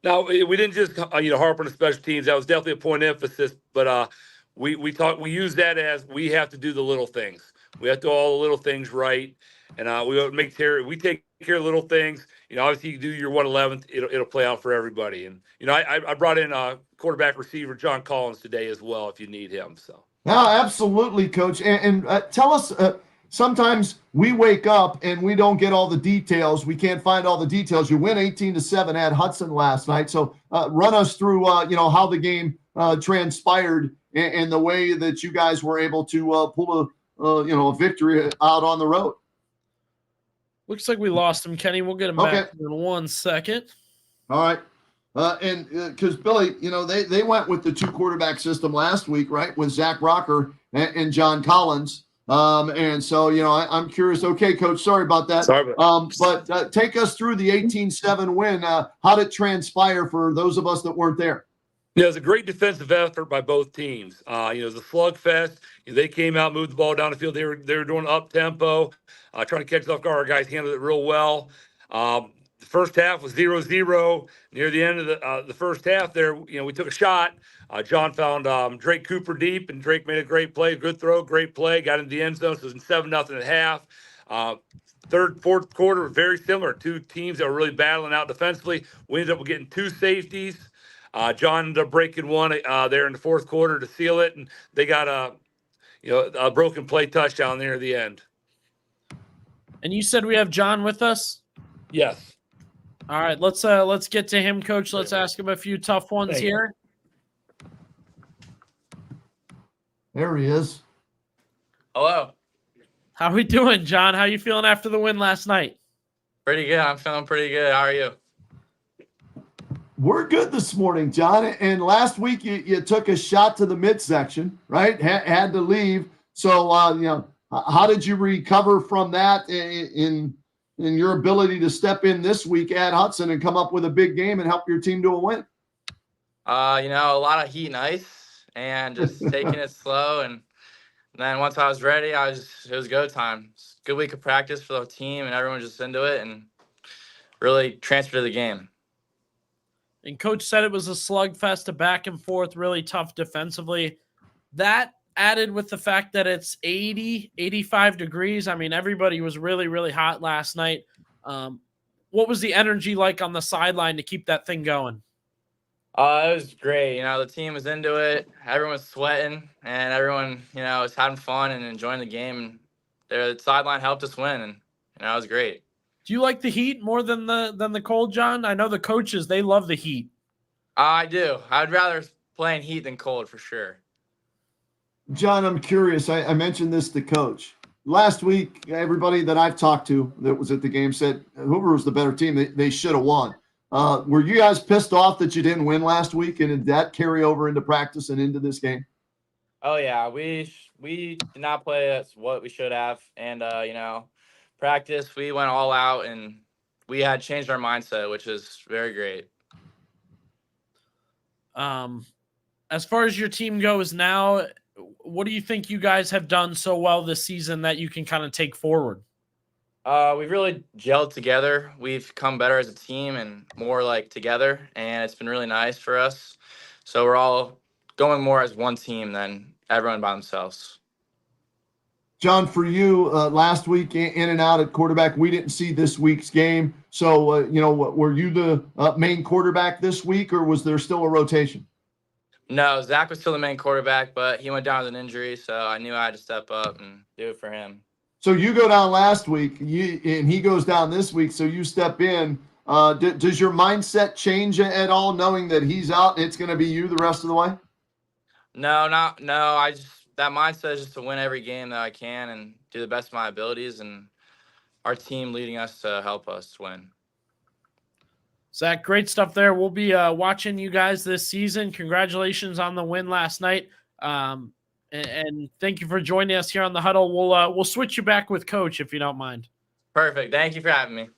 No, we didn't just harp on the special teams. That was definitely a point of emphasis. But we use that as we have to do the little things. We have to do all the little things right, and we take care of little things. Obviously you do your 111th, it'll play out for everybody. And I brought in quarterback receiver John Collins today as well if you need him. So. No, absolutely, Coach. And tell us, sometimes we wake up and we don't get all the details. We can't find all the details. You win 18-7 at Hudson last night. So run us through, how the game transpired and the way that you guys were able to pull a victory out on the road. Looks like we lost him, Kenny. We'll get him back in 1 second. All right. And because Billy, they went with the 2 quarterback system last week, right? With Zach Rocker and John Collins. And so, I'm curious. Okay, Coach, sorry about that. Sorry about but take us through the 18-7 win. How did it transpire for those of us that weren't there? Yeah, it was a great defensive effort by both teams. It was a slugfest. They came out, moved the ball down the field. They were doing up tempo, trying to catch off guard. Our guys handled it real well. The first half was 0-0. Near the end of the first half, there, we took a shot. John found Drake Cooper deep, and Drake made a great play, good throw, great play, got into the end zone. So it was 7-0 at half. Third, fourth quarter were very similar. 2 teams that were really battling out defensively. We ended up getting 2 safeties. John ended up breaking one there in the fourth quarter to seal it, and they got a broken play touchdown there at the end. And you said we have John with us? Yes. All right, let's get to him, Coach. Let's ask him a few tough ones here. There he is. Hello. How we doing, John? How you feeling after the win last night? Pretty good. I'm feeling pretty good. How are you? We're good this morning, John. And last week you took a shot to the midsection, right? Had to leave. So, how did you recover from that in your ability to step in this week at Hudson and come up with a big game and help your team to a win? A lot of heat and ice and just taking it slow. And then once I was ready, it was go time. Good week of practice for the team, and everyone just into it and really transferred to the game. And Coach said it was a slugfest, a back and forth, really tough defensively. That added with the fact that it's 80, 85 degrees. I mean, everybody was really, really hot last night. What was the energy like on the sideline to keep that thing going? It was great. The team was into it. Everyone was sweating, and everyone, was having fun and enjoying the game. And the sideline helped us win, and it was great. Do you like the heat more than the cold, John? I know the coaches, they love the heat. I do. I'd rather play in heat than cold for sure. John, I'm curious. I mentioned this to Coach. Last week, everybody that I've talked to that was at the game said Hoover was the better team. They should have won. Were you guys pissed off that you didn't win last week, and did that carry over into practice and into this game? Oh, yeah. We did not play as what we should have. And, practice, we went all out, and we had changed our mindset, which is very great. As far as your team goes now, what do you think you guys have done so well this season that you can kind of take forward? We've really gelled together. We've come better as a team and more like together, and it's been really nice for us. So we're all going more as one team than everyone by themselves. John, for you, last week in and out at quarterback, we didn't see this week's game. So, were you the main quarterback this week, or was there still a rotation? No, Zach was still the main quarterback, but he went down with an injury, so I knew I had to step up and do it for him. So you go down last week, and he goes down this week. So you step in. Does your mindset change at all, knowing that he's out and it's going to be you the rest of the way? No. That mindset is just to win every game that I can and do the best of my abilities, and our team leading us to help us win. Zach, great stuff there. We'll be watching you guys this season. Congratulations on the win last night. And thank you for joining us here on the Huddle. We'll switch you back with Coach if you don't mind. Perfect. Thank you for having me.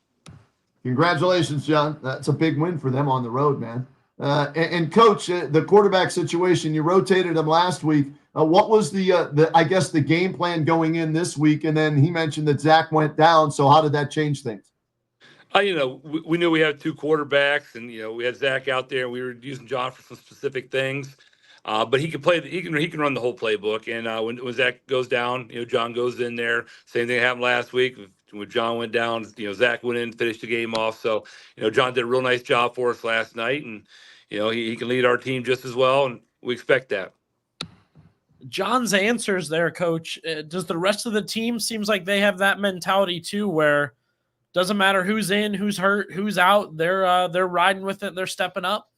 Congratulations, John. That's a big win for them on the road, man. And Coach, the quarterback situation, you rotated him last week. What was the game plan going in this week? And then he mentioned that Zach went down. So how did that change things? We knew we had two quarterbacks, and we had Zach out there, and we were using John for some specific things. But he can play. He can run the whole playbook. And when Zach goes down, John goes in there. Same thing happened last week when John went down. Zach went in, finished the game off. So John did a real nice job for us last night, and he can lead our team just as well, and we expect that. John's answers there, Coach. Does the rest of the team seems like they have that mentality too, where doesn't matter who's in, who's hurt, who's out, they're riding with it, they're stepping up?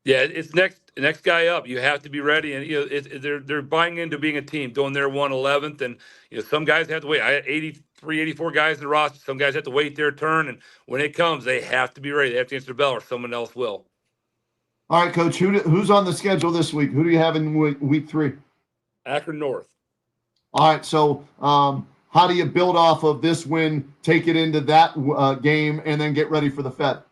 Yeah, it's next guy up. You have to be ready, and they're buying into being a team, doing their 111th, and some guys have to wait. I had 84 guys in the roster. Some guys have to wait their turn, and when it comes, they have to be ready. They have to answer the bell, or someone else will. All right, Coach. Who's on the schedule this week? Who do you have in week 3? Akron North. All right, so how do you build off of this win, take it into that game, and then get ready for the Fed?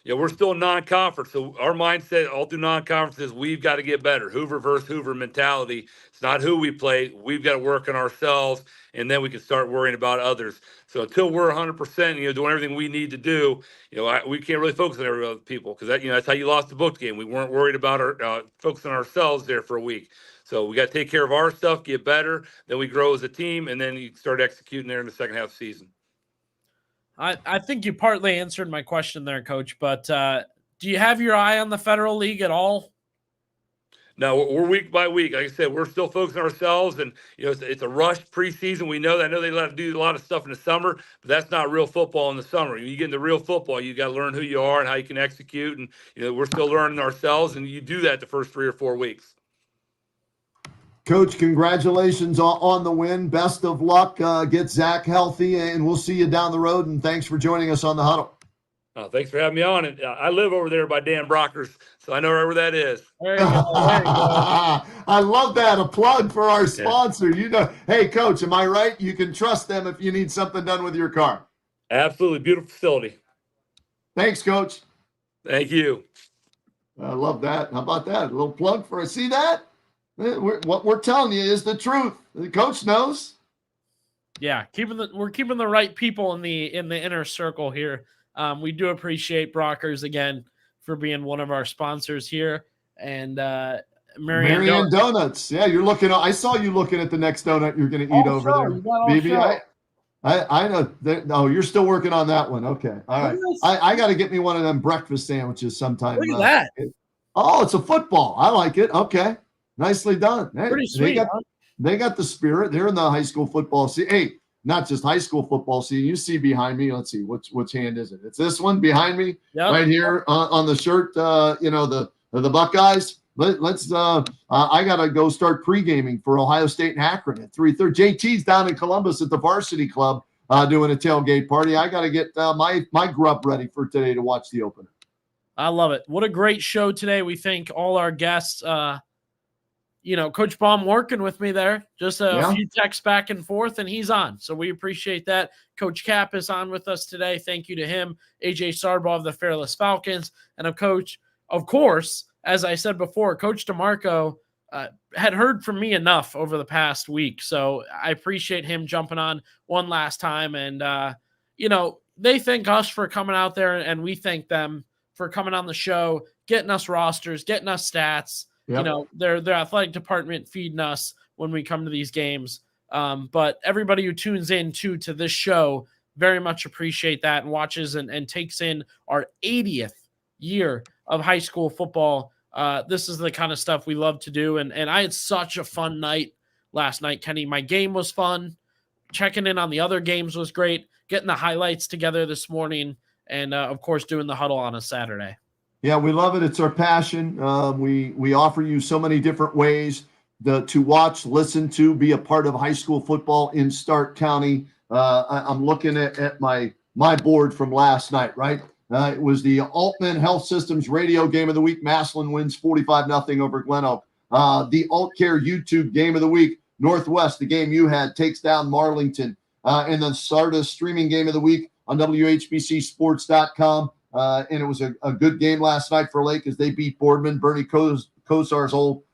Yeah, we're still non-conference, so our mindset all through non-conference is we've got to get better. Hoover versus Hoover mentality. It's not who we play. We've got to work on ourselves, and then we can start worrying about others. So until we're 100%, doing everything we need to do, we can't really focus on every other people because that's how you lost the book game. We weren't worried about our focusing on ourselves there for a week. So we got to take care of our stuff, get better. Then we grow as a team, and then you start executing there in the second half of the season. I think you partly answered my question there, Coach, but do you have your eye on the Federal League at all? No, we're week by week. Like I said, we're still focusing on ourselves, and it's a rush preseason. We know that. I know they let us do a lot of stuff in the summer, but that's not real football in the summer. You get into real football, you got to learn who you are and how you can execute, and we're still learning ourselves, and you do that the first 3 or 4 weeks. Coach, congratulations on the win. Best of luck. Get Zach healthy, and we'll see you down the road. And thanks for joining us on the Huddle. Thanks for having me on. And I live over there by Dan Brockers, so I know where that is. There you go. There you go. I love that. A plug for our sponsor. Hey, Coach, am I right? You can trust them if you need something done with your car. Absolutely. Beautiful facility. Thanks, Coach. Thank you. I love that. How about that? A little plug for us. See that? What we're telling you is the truth. The coach knows. Yeah, we're keeping the right people in the inner circle here. We do appreciate Brockers again for being one of our sponsors here, and Marianne Donuts. Yeah, you're looking. I saw you looking at the next donut you're going to eat over there, BB. I know. Oh, you're still working on that one. Okay, all right. I got to get me one of them breakfast sandwiches sometime. Look at that. It's a football. I like it. Okay. Nicely done. Hey, pretty sweet. They got the spirit. They're in the high school football season. Hey, not just high school football season. You see behind me. Let's see which hand is it? It's this one behind me, right here on the shirt. The Buckeyes. Let's. I gotta go start pre-gaming for Ohio State and Akron at 3:30. JT's down in Columbus at the Varsity Club doing a tailgate party. I gotta get my grub ready for today to watch the opener. I love it. What a great show today. We thank all our guests. Coach Baum working with me there, just a few texts back and forth, and he's on. So we appreciate that. Coach Kappas on with us today. Thank you to him. AJ Sarbaugh of the Fairless Falcons. And of course, as I said before, Coach DeMarco had heard from me enough over the past week. So I appreciate him jumping on one last time. And, they thank us for coming out there, and we thank them for coming on the show, getting us rosters, getting us stats. Yep. Their athletic department feeding us when we come to these games. But everybody who tunes in to this show, very much appreciate that and watches and takes in our 80th year of high school football This is the kind of stuff we love to do. And I had such a fun night last night, Kenny. My game was fun. Checking in on the other games was great. Getting the highlights together this morning. And, of course, doing the huddle on a Saturday. Yeah, we love it. It's our passion. We offer you so many different ways to watch, listen to, be a part of high school football in Stark County. I'm looking at my board from last night, right? It was the Altman Health Systems Radio Game of the Week. Massillon wins 45-0 over Glen Oak. The AltCare YouTube Game of the Week. Northwest, the game you had, takes down Marlington. And then Sardis Streaming Game of the Week on WHBCSports.com. And it was a good game last night for Lake as they beat Boardman, Bernie Kosar's old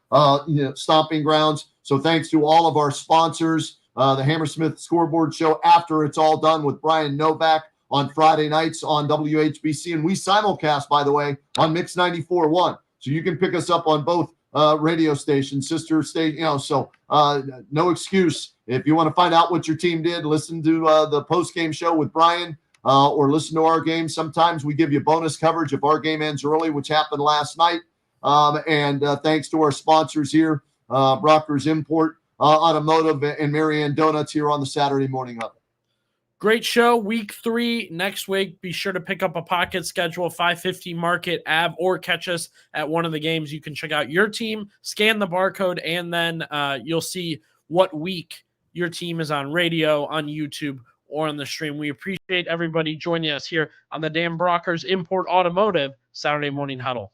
stomping grounds. So thanks to all of our sponsors, the Hammersmith Scoreboard Show after it's all done with Brian Novak on Friday nights on WHBC. And we simulcast, by the way, on Mix 94.1. So you can pick us up on both radio stations, sister state, so no excuse. If you want to find out what your team did, listen to the post-game show with Brian. Or listen to our game. Sometimes we give you bonus coverage if our game ends early, which happened last night. And thanks to our sponsors here, Brockers Import, Automotive, and Marianne Donuts here on the Saturday Morning Huddle. Great show. Week 3 next week. Be sure to pick up a pocket schedule, 550 Market Ave, or catch us at one of the games. You can check out your team, scan the barcode, and then you'll see what week your team is on radio, on YouTube, or on the stream. We appreciate everybody joining us here on the Dan Brockers Import Automotive Saturday Morning Huddle.